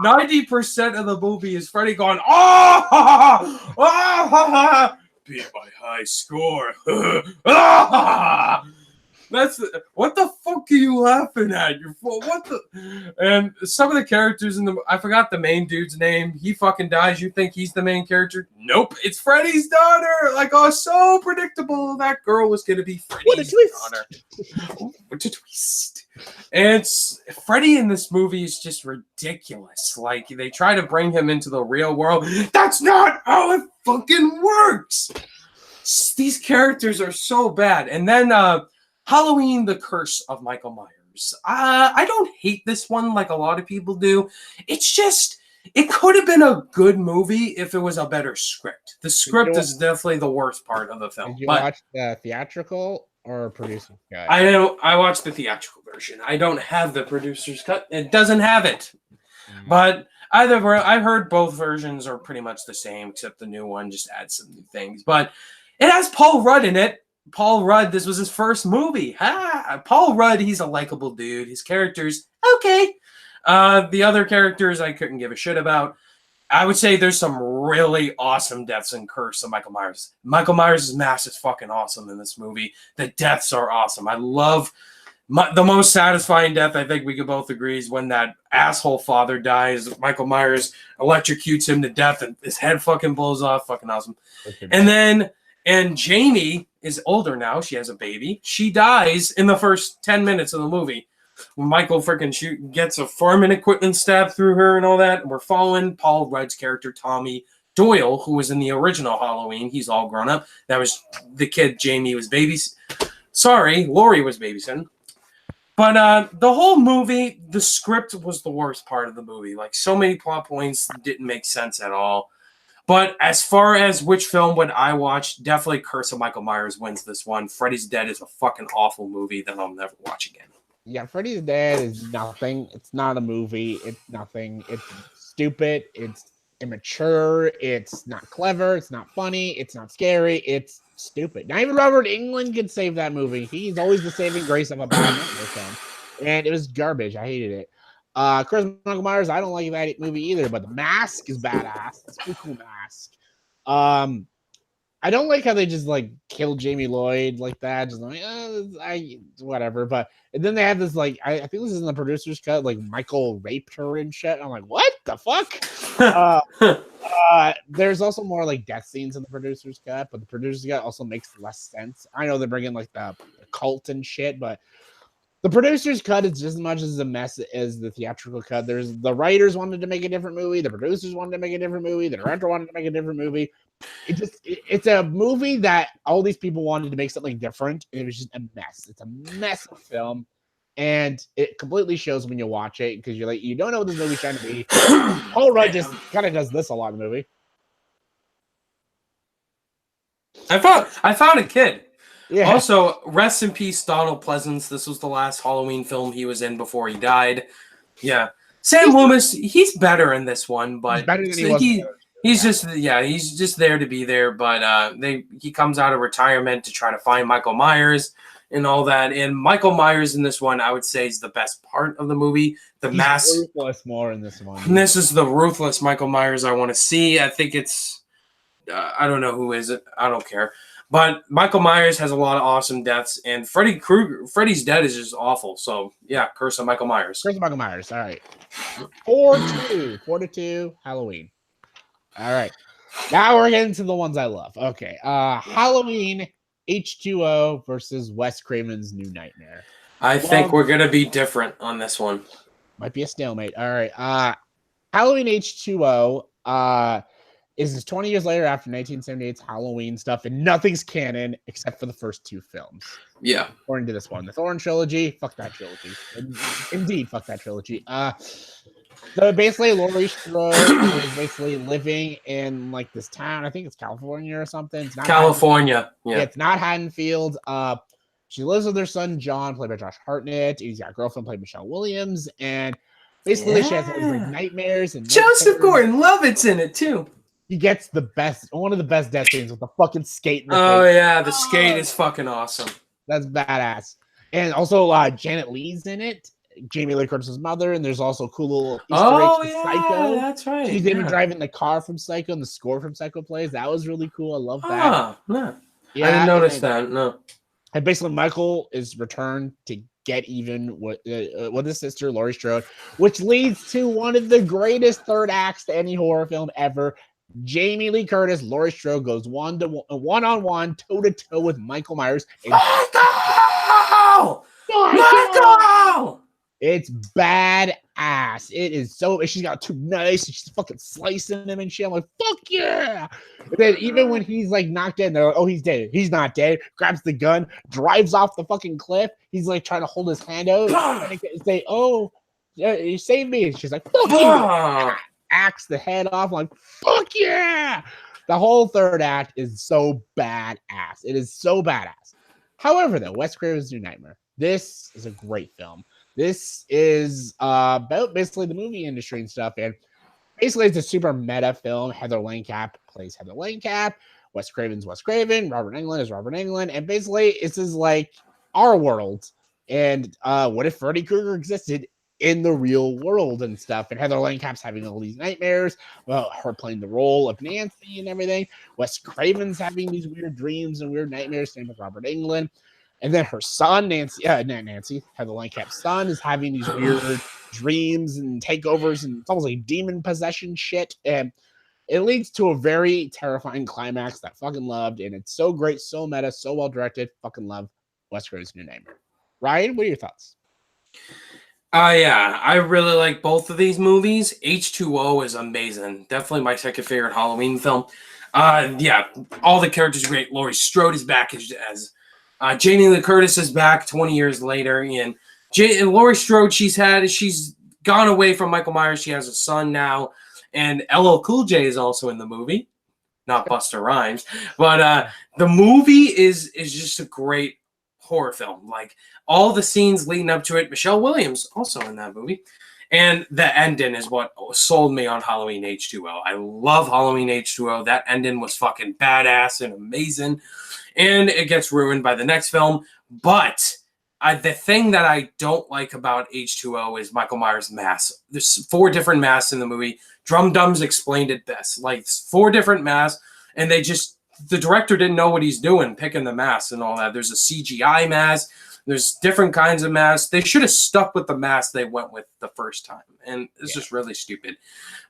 Speaker 2: 90% of the movie is Freddy going, beat my high score. That's what the fuck are you laughing at? What the? And some of the characters in the, I forgot the main dude's name. He fucking dies. You think he's the main character? Nope, it's Freddy's daughter. Like, oh, so predictable. That girl was gonna be Freddy's daughter. What a twist! And Freddy in this movie is just ridiculous. Like, they try to bring him into the real world. That's not how it fucking works. These characters are so bad. And then Halloween, The Curse of Michael Myers. I don't hate this one like a lot of people do. It's just, it could have been a good movie if it was a better script. The script is definitely the worst part of the film.
Speaker 1: Did you watch the theatrical or producer's cut?
Speaker 2: I watched the theatrical version. I don't have the producer's cut. It doesn't have it. But I've heard both versions are pretty much the same, except the new one just adds some new things. But it has Paul Rudd in it. Paul Rudd, this was his first movie. Paul Rudd, he's a likable dude. His character's okay. The other characters I couldn't give a shit about. I would say there's some really awesome deaths in Curse of Michael Myers. Michael Myers' mask is fucking awesome in this movie. The deaths are awesome. I love the most satisfying death, I think we could both agree, is when that asshole father dies. Michael Myers electrocutes him to death and his head fucking blows off. Fucking awesome. And Jamie is older now. She has a baby. She dies in the first 10 minutes of the movie. When Michael freaking gets a farming equipment stabbed through her and all that. And we're following Paul Rudd's character, Tommy Doyle, who was in the original Halloween. He's all grown up. That was the kid Jamie was Laurie was babysitting. But the whole movie, the script was the worst part of the movie. Like, so many plot points didn't make sense at all. But as far as which film would I watch, definitely Curse of Michael Myers wins this one. Freddy's Dead is a fucking awful movie that I'll never watch again.
Speaker 1: Yeah, Freddy's Dead is nothing. It's not a movie. It's nothing. It's stupid. It's immature. It's not clever. It's not funny. It's not scary. It's stupid. Not even Robert Englund could save that movie. He's always the saving grace of a bad film. And it was garbage. I hated it. Curse of Michael Myers, I don't like that movie either, but the mask is badass. It's a pretty cool mask. I don't like how they just like killed Jamie Lloyd like that. Just like, whatever. But and then they have this like, I think this is in the producer's cut, like Michael raped her and shit. I'm like, what the fuck? There's also more like death scenes in the producer's cut, but the producer's cut also makes less sense. I know they're bringing like the cult and shit, but the producer's cut is just as much as a mess as the theatrical cut. There's the writers wanted to make a different movie, the producers wanted to make a different movie, the director wanted to make a different movie. It's a movie that all these people wanted to make something different, and it was just a mess. It's a mess of film, and it completely shows when you watch it because you're like, you don't know what this movie's trying to be. Paul Rudd just kind of does this a lot in the movie.
Speaker 2: I found a kid.
Speaker 1: Yeah.
Speaker 2: Also, rest in peace, Donald Pleasance. This was the last Halloween film he was in before he died. Yeah. Sam Loomis, he's better in this one, but he's better than he's just there to be there. But he comes out of retirement to try to find Michael Myers and all that. And Michael Myers in this one, I would say, is the best part of the movie. The mask.
Speaker 1: Ruthless more in this one.
Speaker 2: And this is the ruthless Michael Myers I want to see. I think it's I don't know who is it. I don't care. But Michael Myers has a lot of awesome deaths, and Freddy's dead is just awful. So yeah, Curse of Michael Myers.
Speaker 1: Curse of Michael Myers. All right. 4-2. 4-2. Halloween. All right. Now we're getting to the ones I love. Okay. Halloween H2O versus Wes Craven's New Nightmare.
Speaker 2: I think we're gonna be different on this one.
Speaker 1: Might be a stalemate. All right. Halloween H2O is 20 years later after 1978's Halloween stuff, and nothing's canon except for the first two films.
Speaker 2: Yeah.
Speaker 1: According to this one. The Thorn trilogy, fuck that trilogy. Indeed, fuck that trilogy. So basically, Laurie Strode is basically living in like this town. I think it's California or something. It's not
Speaker 2: California. Yeah,
Speaker 1: it's not Haddonfield. She lives with her son John, played by Josh Hartnett. He's got a girlfriend played by Michelle Williams, and basically she has all these nightmares. And
Speaker 2: Joseph Gordon-Levitt's in it too.
Speaker 1: He gets one of the best death scenes with the fucking skate.
Speaker 2: Yeah, the skate is fucking awesome.
Speaker 1: That's badass. And also Janet Leigh's in it. Jamie Lee Curtis's mother, and there's also cool little Easter eggs to Psycho.
Speaker 2: That's right.
Speaker 1: She's even driving the car from Psycho, and the score from Psycho plays. That was really cool. I love that.
Speaker 2: Yeah, I didn't notice that. No.
Speaker 1: And basically, Michael is returned to get even with his sister, Laurie Strode, which leads to one of the greatest third acts to any horror film ever. Jamie Lee Curtis, Laurie Strode goes one-on-one, toe-to-toe with Michael Myers.
Speaker 2: Michael!
Speaker 1: It's badass. It is so. She's got two knives. And she's fucking slicing him and shit. I'm like, fuck yeah. And then even when he's like knocked dead, they're like, oh, he's dead. He's not dead. Grabs the gun, drives off the fucking cliff. He's like trying to hold his hand out and say, oh, you saved me. And she's like, fuck you. Axe the head off. I'm like, fuck yeah. The whole third act is so badass. It is so badass. However, though, Wes Craven's New Nightmare. This is a great film. This is about basically the movie industry and stuff. And basically, it's a super meta film. Heather Langenkamp plays Heather Langenkamp. Wes Craven's Wes Craven. Robert Englund is Robert Englund. And basically, this is like our world. And what if Freddy Krueger existed in the real world and stuff? And Heather Langenkamp's having all these nightmares. Well, her playing the role of Nancy and everything. Wes Craven's having these weird dreams and weird nightmares. Same with Robert Englund. And then her son, Nancy, Heather Langenkamp's son, is having these weird dreams and takeovers, and it's almost like demon possession shit. And it leads to a very terrifying climax that I fucking loved. And it's so great, so meta, so well directed. Fucking love Wes Craven's New Nightmare. Ryan, what are your thoughts?
Speaker 2: Yeah, I really like both of these movies. H2O is amazing. Definitely my second favorite Halloween film. Yeah, all the characters are great. Laurie Strode is back as Jamie Lee Curtis is back 20 years later, and Laurie Strode, she's gone away from Michael Myers. She has a son now, and LL Cool J is also in the movie, not Busta Rhymes, but the movie is just a great horror film. Like all the scenes leading up to it, Michelle Williams also in that movie, and the ending is what sold me on Halloween H2O. I love Halloween H2O. That ending was fucking badass and amazing. And it gets ruined by the next film. But the thing that I don't like about H2O is Michael Myers' mask. There's 4 different masks in the movie. Drum Dums explained it best. Like 4 different masks, and the director didn't know what he's doing, picking the masks and all that. There's a CGI mask. There's different kinds of masks. They should have stuck with the mask they went with the first time. And it's just really stupid.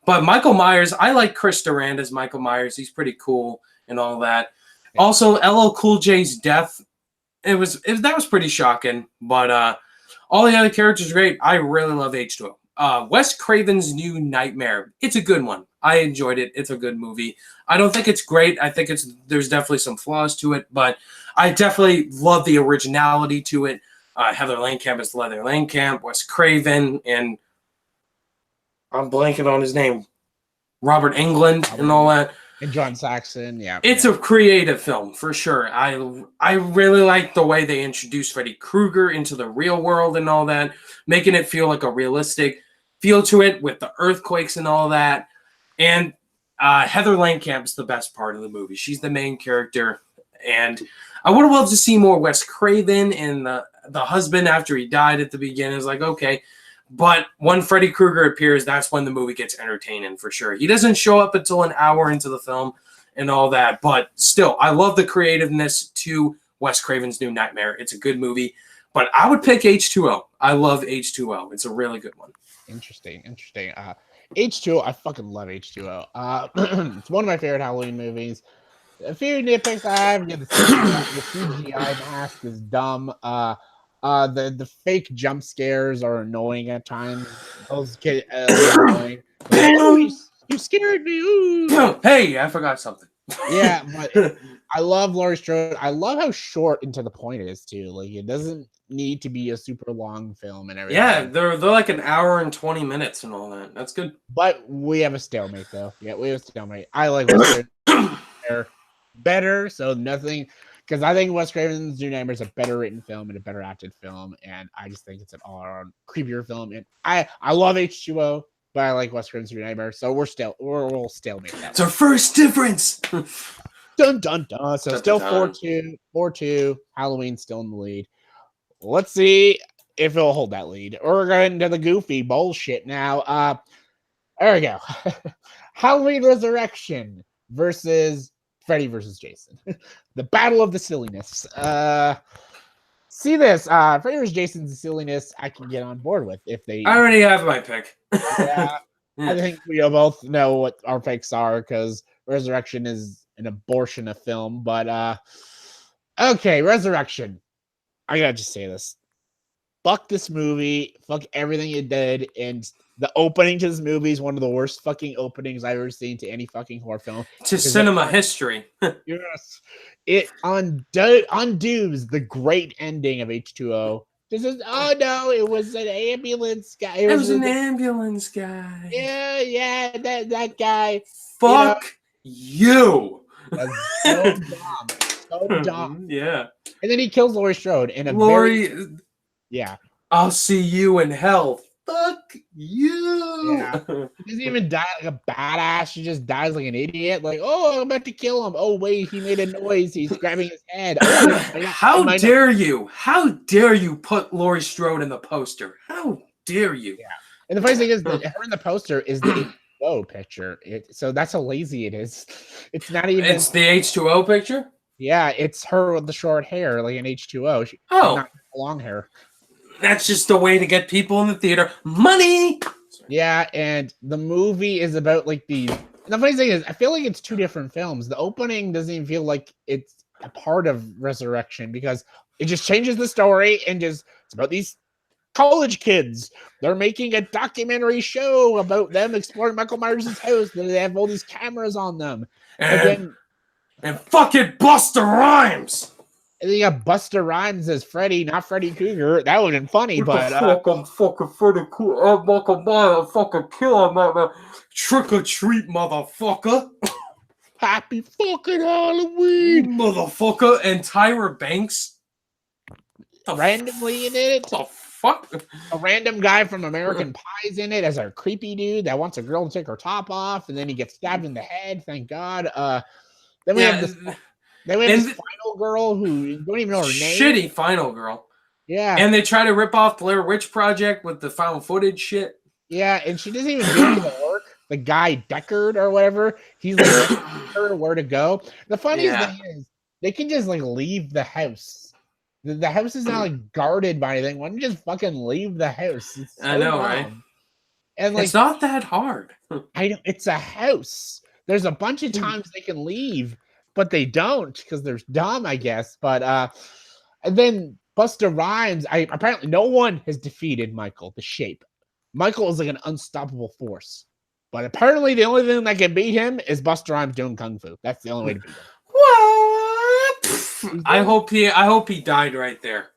Speaker 2: But Michael Myers, I like Chris Durand as Michael Myers. He's pretty cool and all that. Also, LL Cool J's death, that was pretty shocking. But all the other characters are great. I really love H2O. Wes Craven's New Nightmare. It's a good one. I enjoyed it. It's a good movie. I don't think it's great. I think there's definitely some flaws to it, but I definitely love the originality to it. Heather Langenkamp is Heather Langenkamp, Wes Craven, and I'm blanking on his name. Robert Englund and all that.
Speaker 1: And John Saxon, yeah.
Speaker 2: It's a creative film, for sure. I really like the way they introduced Freddy Krueger into the real world and all that, making it feel like a realistic feel to it with the earthquakes and all that. And Heather Langenkamp's the best part of the movie. She's the main character. And I would have loved to see more Wes Craven and the husband after he died at the beginning. It's like, okay. But when Freddy Krueger appears, that's when the movie gets entertaining for sure. He doesn't show up until an hour into the film, and all that. But still, I love the creativeness to Wes Craven's New Nightmare. It's a good movie. But I would pick H2O. I love H2O. It's a really good one.
Speaker 1: Interesting. H2O, I fucking love H2O. It's one of my favorite Halloween movies. A few nitpicks I have. Yeah, the CGI mask is dumb. The fake jump scares are annoying at times. Those kids annoying. Oh, you scared me. Ooh.
Speaker 2: Hey, I forgot something.
Speaker 1: Yeah, but I love Laurie Strode. I love how short and to the point it is too. Like it doesn't need to be a super long film and everything.
Speaker 2: Yeah, they're like an hour and 20 minutes and all that. That's good.
Speaker 1: But we have a stalemate though. Yeah, we have a stalemate. I like Wes Craven better, so nothing, because I think Wes Craven's New Nightmare is a better written film and a better acted film, and I just think it's an all-around creepier film. And I love H2O, but I like Wes Craven's New Nightmare, so we'll stalemate that.
Speaker 2: It's our first difference.
Speaker 1: Dun dun dun. So still 4-2. Halloween still in the lead. Let's see if it'll hold that lead. We're going into the goofy bullshit now. There we go. Halloween Resurrection versus Freddy versus Jason. The battle of the silliness. See this. Freddy versus Jason's silliness I can get on board with if they.
Speaker 2: I already have my pick.
Speaker 1: Yeah. I think we both know what our picks are because Resurrection is an abortion of film. But okay, Resurrection. I gotta just say this. Fuck this movie. Fuck everything it did. And the opening to this movie is one of the worst fucking openings I've ever seen to any fucking horror film.
Speaker 2: To cinema history.
Speaker 1: Yes. It undoes the great ending of H2O. This is, oh no, it was an ambulance guy.
Speaker 2: It was an ambulance guy.
Speaker 1: Yeah, that guy.
Speaker 2: Fuck you.
Speaker 1: That's so dumb. So dumb.
Speaker 2: Yeah.
Speaker 1: And then he kills Laurie Strode in a yeah.
Speaker 2: I'll see you in hell. Fuck you.
Speaker 1: Yeah. He doesn't even die like a badass. He just dies like an idiot. Like, oh, I'm about to kill him. Oh, wait, he made a noise. He's grabbing his head. Oh,
Speaker 2: how dare you? How dare you put Laurie Strode in the poster? How dare you?
Speaker 1: Yeah. And the funny thing is that her in the poster is the H2O picture. So that's how lazy it is. It's not even.
Speaker 2: It's the H2O picture?
Speaker 1: Yeah, it's her with the short hair, like an H2O. Not long hair.
Speaker 2: That's just a way to get people in the theater money.
Speaker 1: Yeah, and the movie is about like these. The funny thing is, I feel like it's two different films. The opening doesn't even feel like it's a part of Resurrection because it just changes the story and just it's about these college kids. They're making a documentary show about them exploring Michael Myers' house. And they have all these cameras on them.
Speaker 2: And fucking Busta Rhymes.
Speaker 1: And then you got Busta Rhymes as Freddy, not Freddy Krueger. That would have been funny, but
Speaker 2: I'm fucking Freddy Krueger. I'm Michael Myers. Fucking kill him, man. Trick or treat, motherfucker.
Speaker 1: Happy fucking Halloween,
Speaker 2: motherfucker. And Tyra Banks
Speaker 1: randomly in it.
Speaker 2: The fuck?
Speaker 1: A random guy from American Pie's in it as a creepy dude that wants a girl to take her top off, and then he gets stabbed in the head. Thank God. Then we have this. Then we have this final girl who don't even know her name.
Speaker 2: Shitty final girl.
Speaker 1: Yeah.
Speaker 2: And they try to rip off Blair Witch Project with the found footage shit.
Speaker 1: Yeah, and she doesn't even do the work. The guy Deckard or whatever, he's like telling her where to go. The funniest thing is they can just like leave the house. The house is not like guarded by anything. Why don't you just fucking leave the house? It's so
Speaker 2: I know,
Speaker 1: dumb.
Speaker 2: right?
Speaker 1: And like
Speaker 2: it's not that hard.
Speaker 1: I know it's a house. There's a bunch of times they can leave. But they don't because they're dumb, I guess. But and then Busta Rhymes, apparently no one has defeated Michael, the Shape. Michael is like an unstoppable force. But apparently the only thing that can beat him is Busta Rhymes doing kung fu. That's the only way to beat him.
Speaker 2: What? I hope he died right there.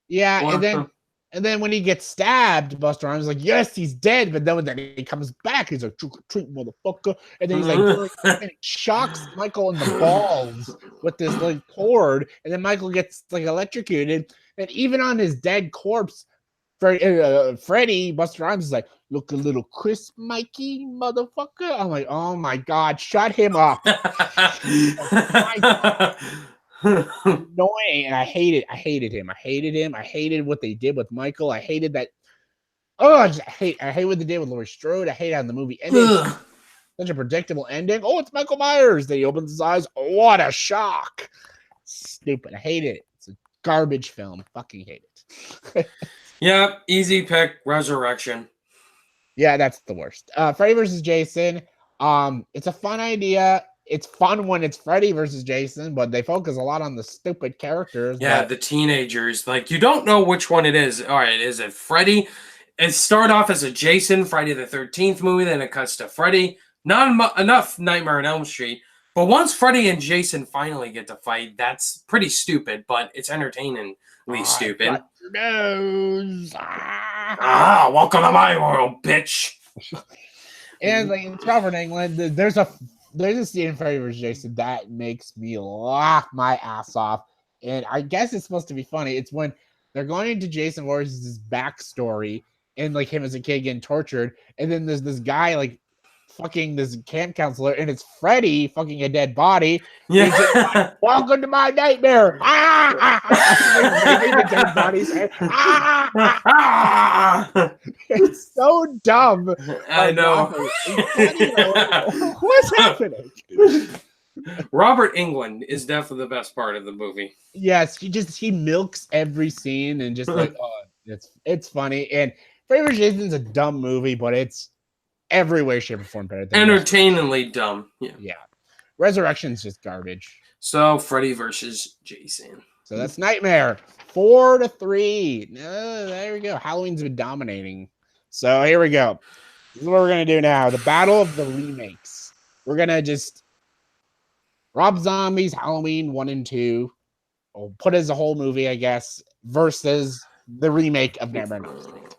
Speaker 1: Yeah, and then when he gets stabbed, Busta Rhymes is like, yes, he's dead. But then when he comes back, he's like, trick or treat, motherfucker. And then he's like, and he shocks Michael in the balls with this like cord. And then Michael gets like electrocuted. And even on his dead corpse, Freddy, Busta Rhymes is like, look a little crisp, Mikey, motherfucker. I'm like, oh my God, shut him up. Annoying, and I hated him. I hated what they did with Michael. I hated that. Oh, I hate what they did with Laurie Strode. I hate how the movie ended. The Such a predictable ending. Oh, it's Michael Myers. Then he opens his eyes. Oh, what a shock. Stupid. I hate it. It's a garbage film. Fucking hate it.
Speaker 2: Yeah, easy pick. Resurrection.
Speaker 1: Yeah, that's the worst. Freddy versus Jason. It's a fun idea. It's fun when it's Freddy versus Jason, but they focus a lot on the stupid characters.
Speaker 2: Yeah, the teenagers. Like, you don't know which one it is. All right, is it Freddy? It started off as a Jason, Friday the 13th movie, then it cuts to Freddy. Not enough Nightmare on Elm Street. But once Freddy and Jason finally get to fight, that's pretty stupid, but it's entertainingly stupid.
Speaker 1: Nose.
Speaker 2: Welcome to my world, bitch.
Speaker 1: And like it's Robert Englund. There's a scene in Freddy vs. Jason that makes me laugh my ass off. And I guess it's supposed to be funny. It's when they're going into Jason Voorhees' backstory and like him as a kid getting tortured, and then there's this guy like fucking this camp counselor, and it's Freddy fucking a dead body.
Speaker 2: Yeah.
Speaker 1: Like, welcome to my nightmare. The dead body's It's so dumb.
Speaker 2: I know.
Speaker 1: What's happening?
Speaker 2: Robert Englund is definitely the best part of the movie.
Speaker 1: Yes, he milks every scene and just like, oh, it's funny. And Freddy vs. Jason's a dumb movie, but it's every way, shape, or form better than
Speaker 2: entertainingly dumb. Yeah.
Speaker 1: Resurrection's just garbage.
Speaker 2: So Freddy versus Jason.
Speaker 1: So that's Nightmare. 4-3. There we go. Halloween's been dominating. So here we go. This is what we're gonna do now. The battle of the remakes. We're gonna just Rob Zombie's Halloween 1 and 2. We'll put as a whole movie, I guess, versus the remake of Nightmare on Elm Street.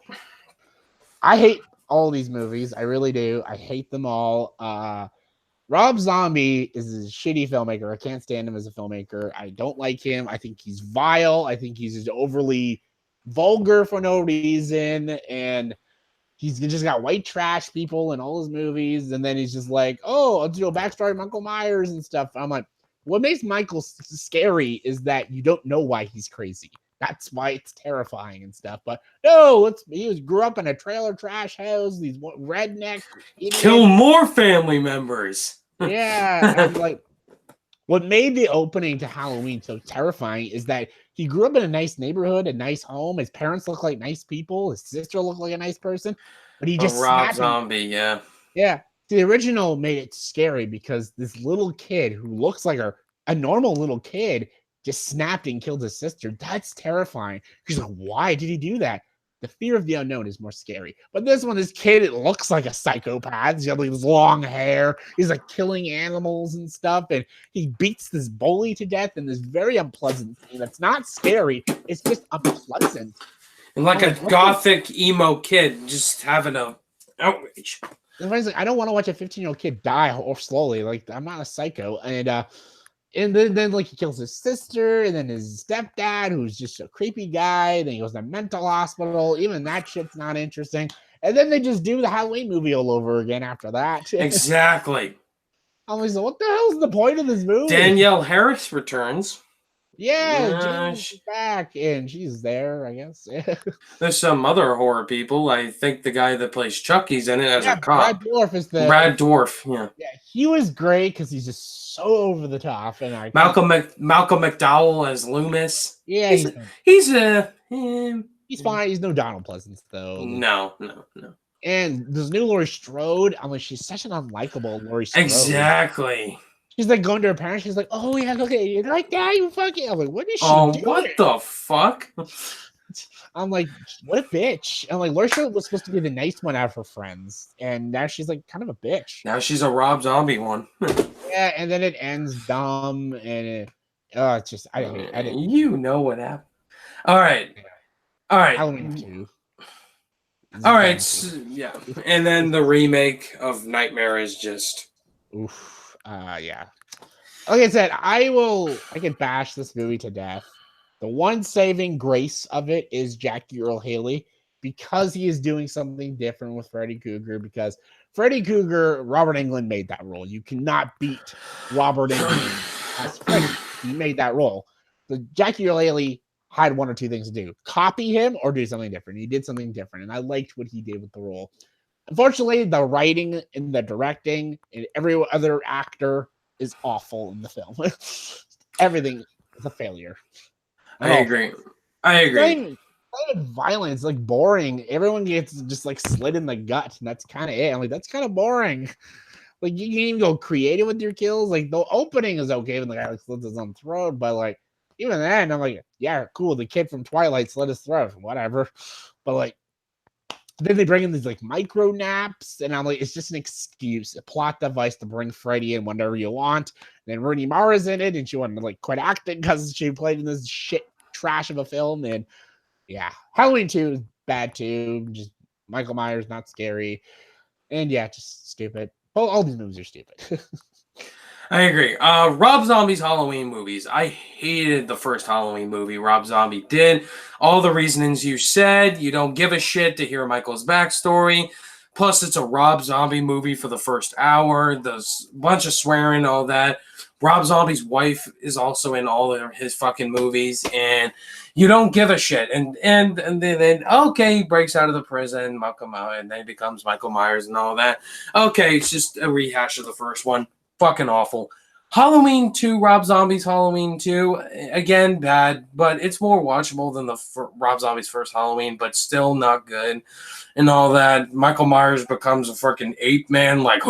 Speaker 1: I hate all these movies. I really do. I hate them all. Rob Zombie is a shitty filmmaker. I can't stand him as a filmmaker. I don't like him. I think he's vile. I think he's just overly vulgar for no reason. And he's just got white trash people in all his movies. And then he's just like, oh, let's do a backstory of Michael Myers and stuff. I'm like, what makes Michael scary is that you don't know why he's crazy. That's why it's terrifying and stuff. But no, he grew up in a trailer trash house. These redneck idiots.
Speaker 2: Kill more family members.
Speaker 1: Yeah, and like what made the opening to Halloween so terrifying is that he grew up in a nice neighborhood, a nice home. His parents look like nice people. His sister looked like a nice person, but he just
Speaker 2: Rob Zombie. Yeah.
Speaker 1: The original made it scary because this little kid who looks like a normal little kid just snapped and killed his sister. That's terrifying. He's like, why did he do that? The fear of the unknown is more scary. But this one, this kid, it looks like a psychopath. He's got like this long hair. He's like killing animals and stuff. And he beats this bully to death in this very unpleasant scene. That's not scary. It's just unpleasant.
Speaker 2: And like a gothic emo kid just having a outrage.
Speaker 1: Like, I don't want to watch a 15-year-old kid die or slowly. Like, I'm not a psycho. And then like he kills his sister and then his stepdad, who's just a creepy guy. Then he goes to a mental hospital. Even that shit's not interesting. And then they just do the Halloween movie all over again after that.
Speaker 2: Exactly.
Speaker 1: I'm like, so what the hell's the point of this movie?
Speaker 2: Danielle Harris returns.
Speaker 1: Yeah, she's back and she's there, I guess.
Speaker 2: There's some other horror people. I think the guy that plays Chucky's in it as a cop.
Speaker 1: Brad Dourif is the
Speaker 2: Brad Dourif. Yeah,
Speaker 1: he was great because he's just so over the top. And
Speaker 2: Malcolm McDowell as Loomis.
Speaker 1: Yeah,
Speaker 2: he's
Speaker 1: fine. He's no Donald Pleasance though.
Speaker 2: No.
Speaker 1: And this new Laurie Strode, I'm like, she's such an unlikable Laurie Strode.
Speaker 2: Exactly.
Speaker 1: She's like going to her parents. She's like, "Oh yeah, okay, you're like that, you fucking." I'm like, "What is she doing?"
Speaker 2: What the fuck?
Speaker 1: I'm like, "What a bitch!" I'm like, Laurie Strode was supposed to be the nice one out of her friends, and now she's like kind of a bitch.
Speaker 2: Now she's a Rob Zombie one.
Speaker 1: Yeah, and then it ends dumb, and it's just I didn't.
Speaker 2: You know what happened? All right.
Speaker 1: Halloween 2.
Speaker 2: All right, so, yeah, and then the remake of Nightmare is just
Speaker 1: oof. Yeah. Like I said, I can bash this movie to death. The one saving grace of it is Jackie Earle Haley because he is doing something different with Freddy Krueger. Because Freddy Krueger, Robert Englund made that role. You cannot beat Robert Englund as Freddy. He made that role. So Jackie Earle Haley had one or two things to do: copy him or do something different. He did something different, and I liked what he did with the role. Unfortunately, the writing and the directing and every other actor is awful in the film. Everything is a failure.
Speaker 2: I agree. I agree.
Speaker 1: Not even violent. It's like boring. Everyone gets just like slit in the gut, and that's kind of it. I'm like, that's kind of boring. Like, you can't even go creative with your kills. Like, the opening is okay when the guy like slits his own throat, but like even then, I'm like, yeah, cool. The kid from Twilight slit his throat, whatever. But like, then they bring in these like micro naps, and I'm like, it's just an excuse, a plot device to bring Freddy in whenever you want. And then Rooney Mara's in it, and she wanted to like quit acting because she played in this shit trash of a film. And yeah, Halloween 2 is bad too. Just Michael Myers, not scary. And yeah, just stupid. All these movies are stupid.
Speaker 2: I agree. Rob Zombie's Halloween movies. I hated the first Halloween movie Rob Zombie did. All the reasonings you said. You don't give a shit to hear Michael's backstory. Plus, it's a Rob Zombie movie for the first hour. There's a bunch of swearing, all that. Rob Zombie's wife is also in all of his fucking movies, and you don't give a shit. And then okay, he breaks out of the prison, Malcolm out, and then he becomes Michael Myers and all that. Okay, it's just a rehash of the first one. Fucking awful. Halloween 2, Rob Zombie's Halloween 2, again, bad, but it's more watchable than the Rob Zombie's first Halloween, but still not good. And all that. Michael Myers becomes a freaking ape man, like,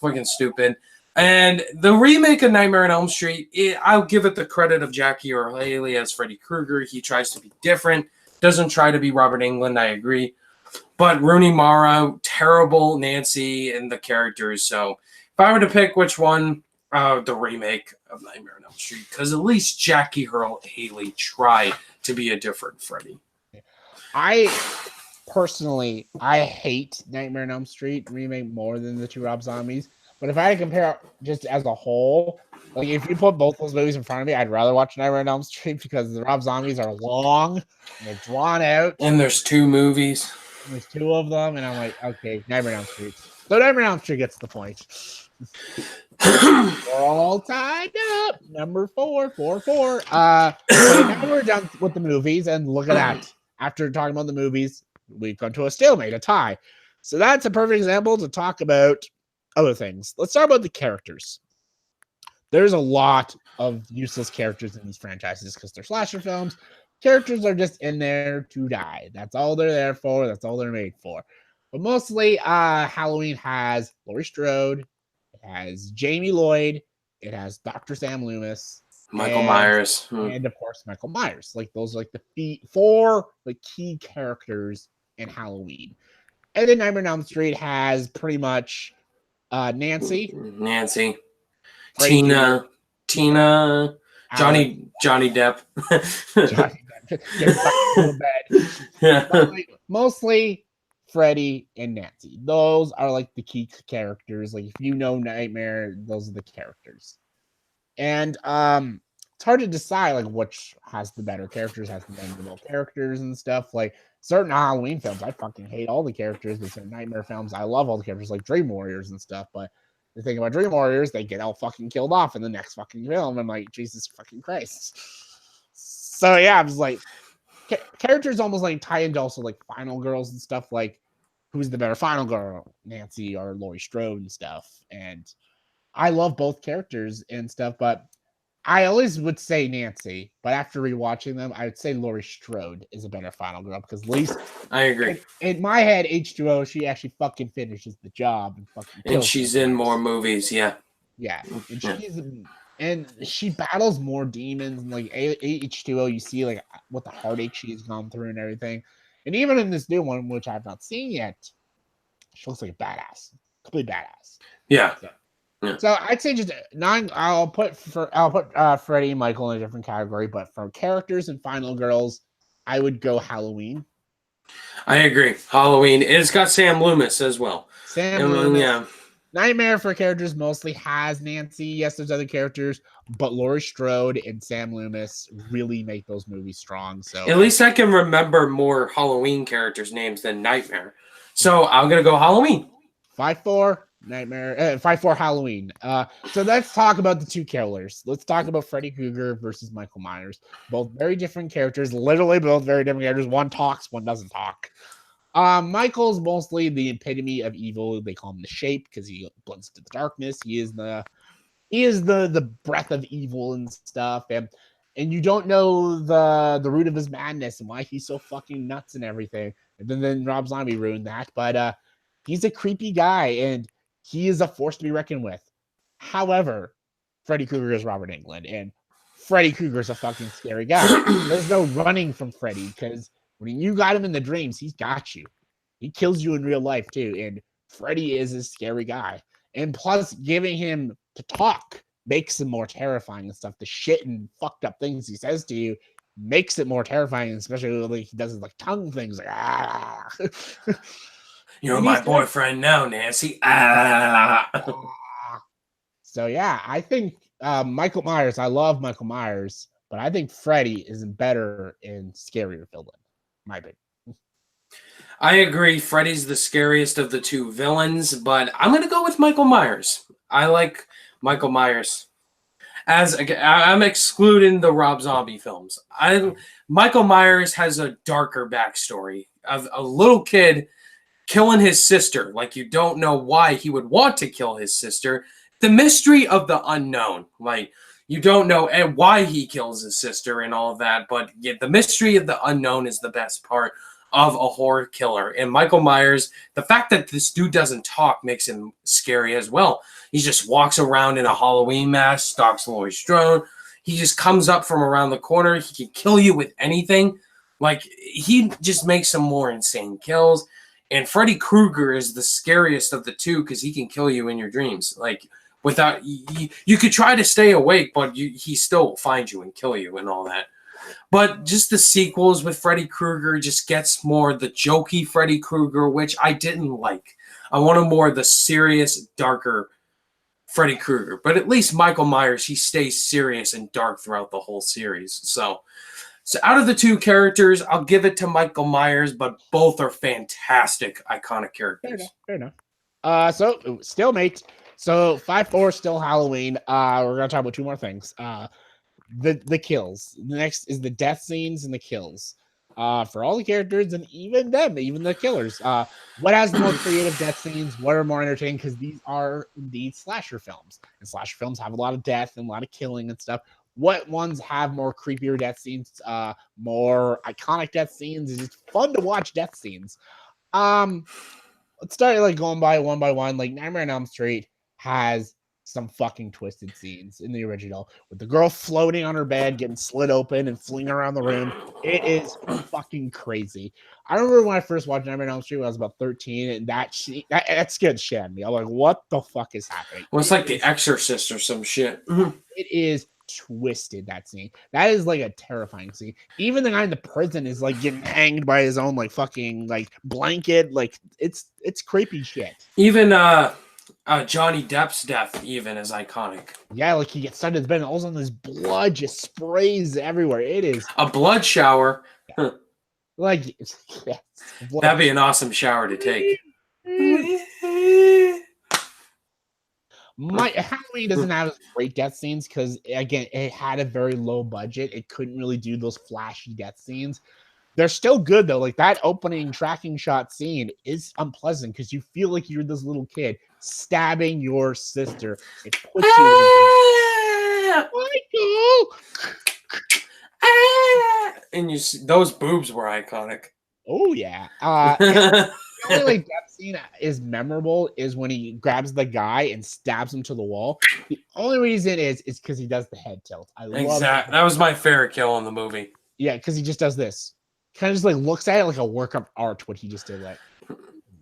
Speaker 2: fucking stupid. And the remake of Nightmare on Elm Street, I'll give it the credit of Jackie Earle Haley as Freddy Krueger. He tries to be different, doesn't try to be Robert Englund, I agree. But Rooney Mara, terrible Nancy, and the characters. So if I were to pick which one, the remake of Nightmare on Elm Street, because at least Jackie Earle Haley tried to be a different Freddy.
Speaker 1: I personally, I hate Nightmare on Elm Street remake more than the two Rob Zombies. But if I had to compare just as a whole, like if you put both those movies in front of me, I'd rather watch Nightmare on Elm Street because the Rob Zombies are long and they're drawn out.
Speaker 2: And there's 2 movies.
Speaker 1: There's 2 of them, and I'm like, okay, Nightmare on Elm Street. So Nightmare on Elm Street gets the point. We're all tied up. Number 4. Now we're done with the movies, and look at that. After talking about the movies, we've come to a stalemate, a tie. So that's a perfect example to talk about other things. Let's talk about the characters. There's a lot of useless characters in these franchises because they're slasher films. Characters are just in there to die. That's all they're there for. That's all they're made for. But mostly, Halloween has Laurie Strode, it has Jamie Lloyd, it has Dr. Sam Loomis,
Speaker 2: Michael Myers,
Speaker 1: and of course Michael Myers. Like those, are like the 4 like key characters in Halloween. And then Nightmare on Elm Street has pretty much Nancy,
Speaker 2: Freddy Tina, Johnny Depp.
Speaker 1: Mostly Freddy and Nancy. Those are like the key characters. Like if you know Nightmare, those are the characters. And it's hard to decide like which has the better characters, has the memorable characters and stuff. Like certain Halloween films, I fucking hate all the characters, but certain Nightmare films, I love all the characters, like Dream Warriors and stuff. But the thing about Dream Warriors, they get all fucking killed off in the next fucking film. I'm like, Jesus fucking Christ. So yeah, I was like, characters almost like tie into also like final girls and stuff. Like, who's the better final girl, Nancy or Laurie Strode and stuff. And I love both characters and stuff, but I always would say Nancy. But after rewatching them, I would say Laurie Strode is a better final girl because at least
Speaker 2: I agree.
Speaker 1: In my head, H2O, she actually fucking finishes the job
Speaker 2: and she's in more movies. Yeah.
Speaker 1: And she battles more demons, and like H2O, you see like what the heartache she's gone through and everything. And even in this new one, which I've not seen yet, she looks like a badass, complete badass.
Speaker 2: Yeah.
Speaker 1: So I'd say just 9. I'll put Freddy and Michael in a different category, but for characters and final girls, I would go Halloween.
Speaker 2: I agree. Halloween. It's got Sam Loomis as well.
Speaker 1: Loomis.
Speaker 2: Yeah.
Speaker 1: Nightmare for characters mostly has Nancy. Yes, there's other characters, but Laurie Strode and Sam Loomis really make those movies strong. So
Speaker 2: at least I can remember more Halloween characters' names than Nightmare. So I'm gonna go Halloween.
Speaker 1: 5-4 Nightmare. 5-4 Halloween. So let's talk about the 2 killers. Let's talk about Freddy Krueger versus Michael Myers. Both very different characters. Literally, both very different characters. One talks, one doesn't talk. Michael's mostly the epitome of evil. They call him the Shape because he blends into the darkness. He is the breath of evil and stuff, and you don't know the root of his madness and why he's so fucking nuts and everything. And then Rob Zombie ruined that, but he's a creepy guy and he is a force to be reckoned with. However, Freddy Krueger is Robert Englund, and Freddy Krueger is a fucking scary guy. There's no running from Freddy because when you got him in the dreams, he's got you. He kills you in real life too, and Freddy is a scary guy. And plus, giving him to talk makes him more terrifying and stuff. The shit and fucked up things he says to you makes it more terrifying, especially when he does his like tongue things like ah.
Speaker 2: You're my boyfriend now, Nancy. Ah.
Speaker 1: So yeah, I think Michael Myers. I love Michael Myers, but I think Freddy is better in scarier villain. My opinion.
Speaker 2: I agree. Freddy's the scariest of the two villains, but I'm going to go with Michael Myers. I like Michael Myers. I'm excluding the Rob Zombie films. Michael Myers has a darker backstory of a little kid killing his sister. Like, you don't know why he would want to kill his sister. The mystery of the unknown. Like, you don't know why he kills his sister and all of that, but yeah, the mystery of the unknown is the best part of a horror killer. And Michael Myers, the fact that this dude doesn't talk makes him scary as well. He just walks around in a Halloween mask, stalks Laurie Strode. He just comes up from around the corner. He can kill you with anything. Like, he just makes some more insane kills. And Freddy Krueger is the scariest of the two because he can kill you in your dreams. Like, without you could try to stay awake, but he still will find you and kill you and all that. But just the sequels with Freddy Krueger just gets more the jokey Freddy Krueger, which I didn't like. I wanted more of the serious, darker Freddy Krueger. But at least Michael Myers, he stays serious and dark throughout the whole series. So out of the two characters, I'll give it to Michael Myers, but both are fantastic, iconic characters.
Speaker 1: Fair enough. So still makes. So 5-4 still Halloween. We're gonna talk about two more things. The kills. The next is the death scenes and the kills. For all the characters and even them, even the killers. What has the more creative death scenes? What are more entertaining? Because these are indeed slasher films, and slasher films have a lot of death and a lot of killing and stuff. What ones have more creepier death scenes? More iconic death scenes? It's just fun to watch death scenes. Let's start like going by one. Like Nightmare on Elm Street has some fucking twisted scenes in the original with the girl floating on her bed, getting slit open and flinging around the room. It is fucking crazy. I remember when I first watched Nightmare on Elm Street when I was about 13, and that scared the shit out of me. I'm like, what the fuck is happening?
Speaker 2: Well, it's like The Exorcist or some shit.
Speaker 1: It is twisted, that scene. That is like a terrifying scene. Even the guy in the prison is like getting hanged by his own like fucking like blanket. Like it's creepy shit.
Speaker 2: Even Johnny Depp's death even is iconic.
Speaker 1: Yeah, like he gets stuck in his bed and all of a sudden this blood just sprays everywhere. It is
Speaker 2: a blood shower.
Speaker 1: Yeah. Like yes,
Speaker 2: that'd be an awesome shower to take.
Speaker 1: Halloween doesn't have great death scenes because again, it had a very low budget. It couldn't really do those flashy death scenes. They're still good though. Like that opening tracking shot scene is unpleasant because you feel like you're this little kid stabbing your sister. It puts you
Speaker 2: Michael! And you see, those boobs were iconic.
Speaker 1: Oh yeah. The only like death scene is memorable is when he grabs the guy and stabs him to the wall. The only reason is because he does the head tilt. I love that.
Speaker 2: That was my favorite kill in the movie.
Speaker 1: Yeah, because he just does this. Kind of just like looks at it like a work of art. What he just did. Like,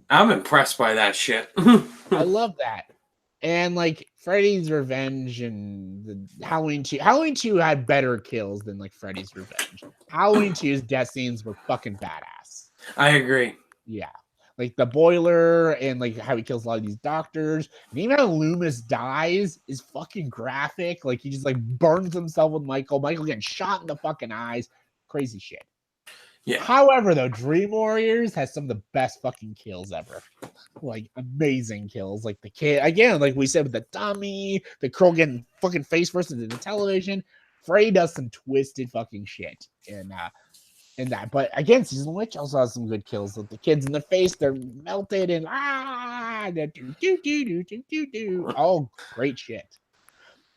Speaker 2: I'm impressed by that shit.
Speaker 1: I love that. And like Freddy's Revenge and the Halloween 2. Halloween 2 had better kills than like Freddy's Revenge. Halloween 2's death scenes were fucking badass.
Speaker 2: I agree.
Speaker 1: Yeah. Like the boiler and like how he kills a lot of these doctors. And even how Loomis dies is fucking graphic. Like he just like burns himself with Michael. Michael getting shot in the fucking eyes. Crazy shit.
Speaker 2: Yeah.
Speaker 1: However, though, Dream Warriors has some of the best fucking kills ever. Like amazing kills. Like the kid again, like we said with the dummy, the girl getting fucking face first into the television. Freddy does some twisted fucking shit. And in that. But again, Season of the Witch also has some good kills. With the kids in the face, they're melted and all great shit.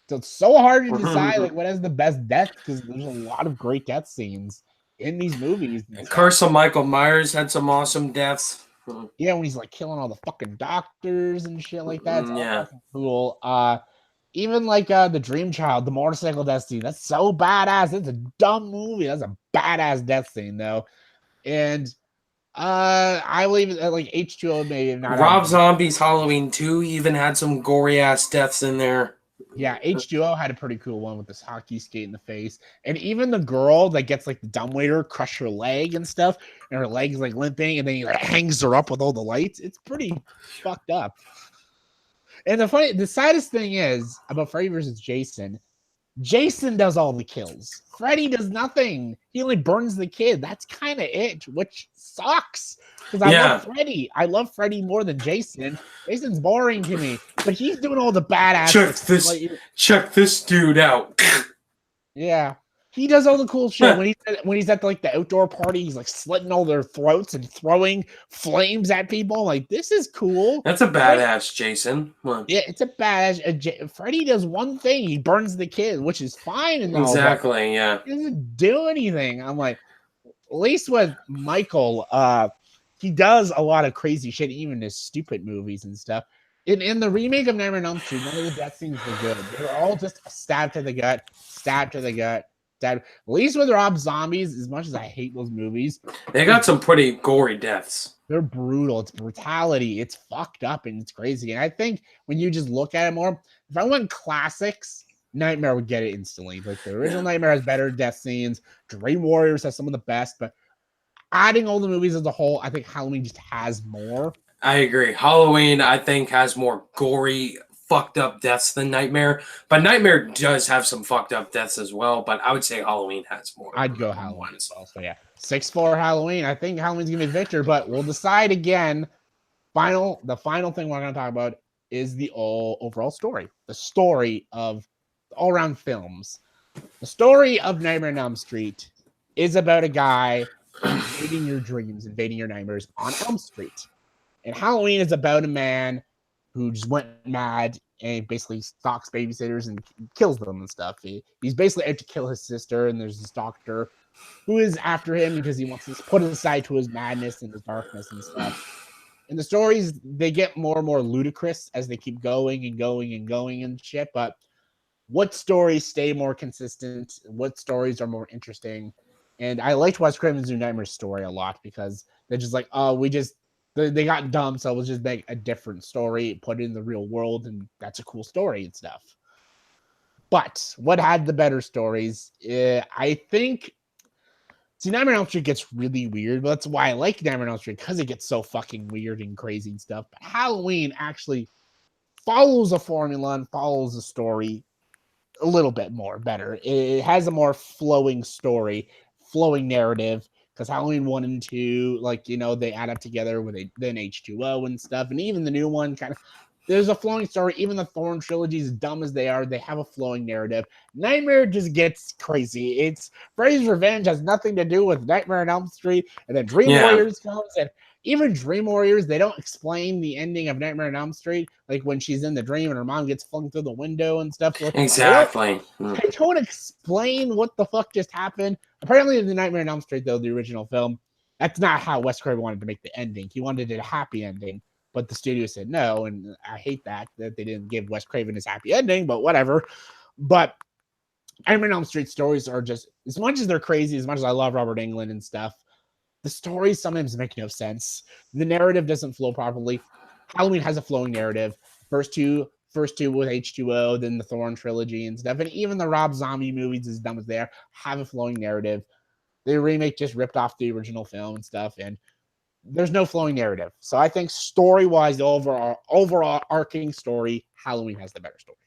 Speaker 1: So it's so hard to decide like what has the best death because there's a lot of great death scenes in these movies.
Speaker 2: And Curse of Michael Myers had some awesome deaths.
Speaker 1: Yeah, when he's like killing all the fucking doctors and shit like that. It's all fucking cool. Even like the Dream Child, the motorcycle death scene, that's so badass. It's a dumb movie. That's a badass death scene though. And I believe like H2O maybe not.
Speaker 2: Rob Zombie's Halloween 2 even had some gory ass deaths in there.
Speaker 1: Yeah, H2O had a pretty cool one with this hockey skate in the face. And even the girl that gets like the dumbwaiter crush her leg and stuff, and her leg's like limping, and then he like hangs her up with all the lights. It's pretty fucked up. And the saddest thing is about Freddy versus Jason, Jason does all the kills. Freddy does nothing. He only burns the kid. That's kind of it, which sucks. Because I love Freddy. I love Freddy more than Jason. Jason's boring to me. But he's doing all the badass
Speaker 2: Check this dude out.
Speaker 1: Yeah. He does all the cool shit. When he's at like the outdoor party, he's like slitting all their throats and throwing flames at people. Like, this is cool.
Speaker 2: That's a badass Jason.
Speaker 1: Yeah, it's a badass. Freddy does one thing. He burns the kid, which is fine. And
Speaker 2: exactly, yeah.
Speaker 1: He doesn't do anything. I'm like, at least with Michael, he does a lot of crazy shit, even his stupid movies and stuff. In the remake of Nightmare on Elm Street, none of the death scenes were good. They were all just a stab to the gut, stab to the gut. At least with Rob Zombies, as much as I hate those movies,
Speaker 2: they got some pretty gory deaths.
Speaker 1: They're brutal. It's brutality. It's fucked up and it's crazy. And I think when you just look at it more, if I went classics, Nightmare would get it instantly. Like the original Nightmare has better death scenes. Dream Warriors has some of the best, but adding all the movies as a whole, I think Halloween just has more.
Speaker 2: I agree. Halloween, I think, has more gory, fucked up deaths than Nightmare, but Nightmare does have some fucked up deaths as well, but I would say Halloween has more.
Speaker 1: I'd go Halloween as well. So yeah, 6-4 Halloween. I think Halloween's gonna be victor, but we'll decide again. The final thing we're gonna talk about is the overall story. The story of all-around films. The story of Nightmare on Elm Street is about a guy invading your dreams, invading your nightmares on Elm Street. And Halloween is about a man who just went mad and basically stalks babysitters and kills them and stuff. He's basically out to kill his sister, and there's this doctor who is after him because he wants to put aside to his madness and his darkness and stuff. And the stories, they get more and more ludicrous as they keep going and going and going and shit, but what stories stay more consistent? What stories are more interesting? And I liked Wes Craven's New Nightmare story a lot because they're just like, oh, they got dumb, so we'll just make a different story, put it in the real world, and that's a cool story and stuff. But what had the better stories? I think, Nightmare on Elm Street gets really weird, but that's why I like Nightmare on Elm Street, because it gets so fucking weird and crazy and stuff. But Halloween actually follows a formula and follows a story a little bit more better. It has a more flowing story, flowing narrative. Because Halloween 1 and 2, they add up together with then H2O and stuff. And even the new one there's a flowing story. Even the Thorn trilogy, as dumb as they are, they have a flowing narrative. Nightmare just gets crazy. It's Freddy's Revenge has nothing to do with Nightmare on Elm Street. And then Dream Warriors comes, and even Dream Warriors, they don't explain the ending of Nightmare on Elm Street, like when she's in the dream and her mom gets flung through the window and stuff.
Speaker 2: Exactly.
Speaker 1: They don't explain what the fuck just happened. Apparently, in the Nightmare on Elm Street, though, the original film, that's not how Wes Craven wanted to make the ending. He wanted it a happy ending, but the studio said no, and I hate that they didn't give Wes Craven his happy ending, but whatever. But Nightmare on Elm Street stories are just, as much as they're crazy, as much as I love Robert Englund and stuff, the stories sometimes make no sense. The narrative doesn't flow properly. Halloween has a flowing narrative. First two with H2O, then the Thorn trilogy and stuff. And even the Rob Zombie movies, as dumb as they are, have a flowing narrative. The remake just ripped off the original film and stuff, and there's no flowing narrative. So I think story-wise, the overall arcing story, Halloween has the better story.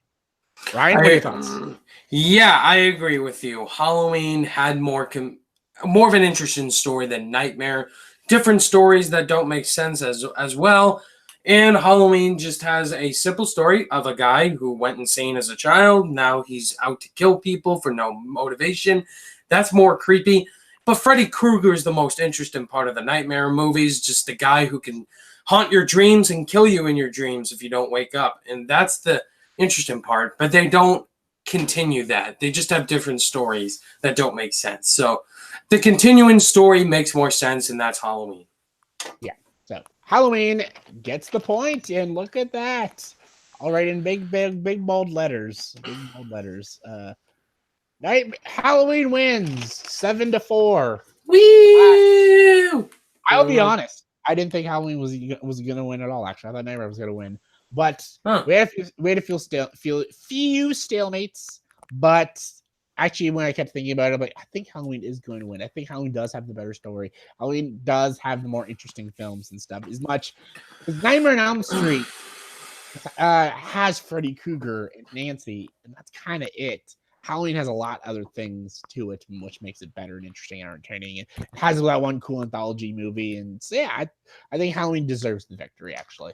Speaker 1: Ryan, what are your thoughts?
Speaker 2: Yeah, I agree with you. Halloween had more of an interesting story than Nightmare. Different stories that don't make sense as well. And Halloween just has a simple story of a guy who went insane as a child. Now he's out to kill people for no motivation. That's more creepy. But Freddy Krueger is the most interesting part of the Nightmare movies, just the guy who can haunt your dreams and kill you in your dreams if you don't wake up. And that's the interesting part. But they don't continue that. They just have different stories that don't make sense. So the continuing story makes more sense, and that's Halloween.
Speaker 1: Yeah. So Halloween gets the point, and look at that. All right, in big bold letters. Big bold letters. Halloween wins 7-4.
Speaker 2: Woo!
Speaker 1: I'll be honest. I didn't think Halloween was gonna win at all. Actually, I thought Nightmare was gonna win, but we had a few stalemates. But actually, when I kept thinking about it, I'm like, I think Halloween is going to win. I think Halloween does have the better story. Halloween does have the more interesting films and stuff. As much as Nightmare on Elm Street has Freddy Krueger and Nancy, and that's kind of it. Halloween has a lot of other things to it, which makes it better and interesting and entertaining. It has that one cool anthology movie, and so yeah, I think Halloween deserves the victory. Actually,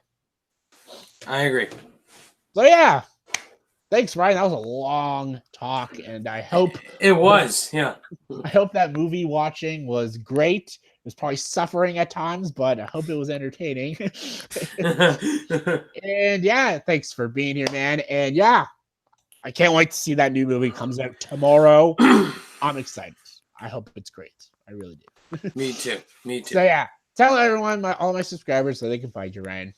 Speaker 2: I agree.
Speaker 1: So yeah, thanks, Ryan. That was a long talk, and I hope
Speaker 2: it was. Yeah,
Speaker 1: I hope that movie watching was great. It was probably suffering at times, but I hope it was entertaining. And yeah, thanks for being here, man. And yeah. I can't wait to see that new movie comes out tomorrow. I'm excited. I hope it's great. I really do.
Speaker 2: Me too.
Speaker 1: So yeah, tell everyone, all my subscribers, so they can find you, Ryan.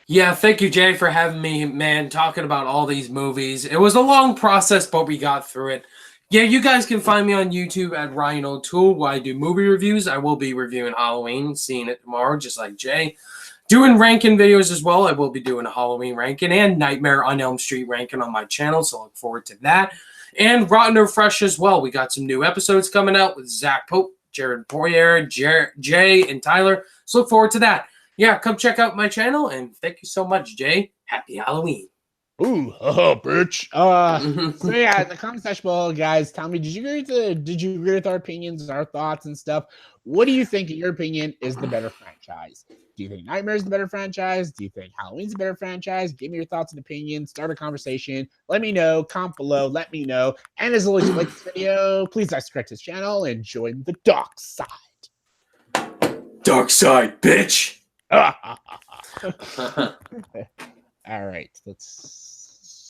Speaker 2: Yeah, thank you, Jay, for having me, man, talking about all these movies. It was a long process, but we got through it. Yeah, you guys can find me on YouTube at Ryan O'Toole, where I do movie reviews. I will be reviewing Halloween, seeing it tomorrow, just like Jay. Doing ranking videos as well. I will be doing a Halloween ranking and Nightmare on Elm Street ranking on my channel, so look forward to that. And Rotten or Fresh as well. We got some new episodes coming out with Zach Pope, Jared Poirier, Jay, and Tyler. So look forward to that. Yeah, come check out my channel, and thank you so much, Jay. Happy Halloween.
Speaker 1: Ooh, bitch. So yeah, in the comment section below, guys, tell me, did you agree with our opinions, our thoughts and stuff? What do you think, in your opinion, is the better franchise? Do you think Nightmare is the better franchise? Do you think Halloween's the better franchise? Give me your thoughts and opinions. Start a conversation. Let me know. Comment below. Let me know. And as always, if you like this video, please subscribe to this channel and join the dark side.
Speaker 2: Dark side, bitch.
Speaker 1: All right, let's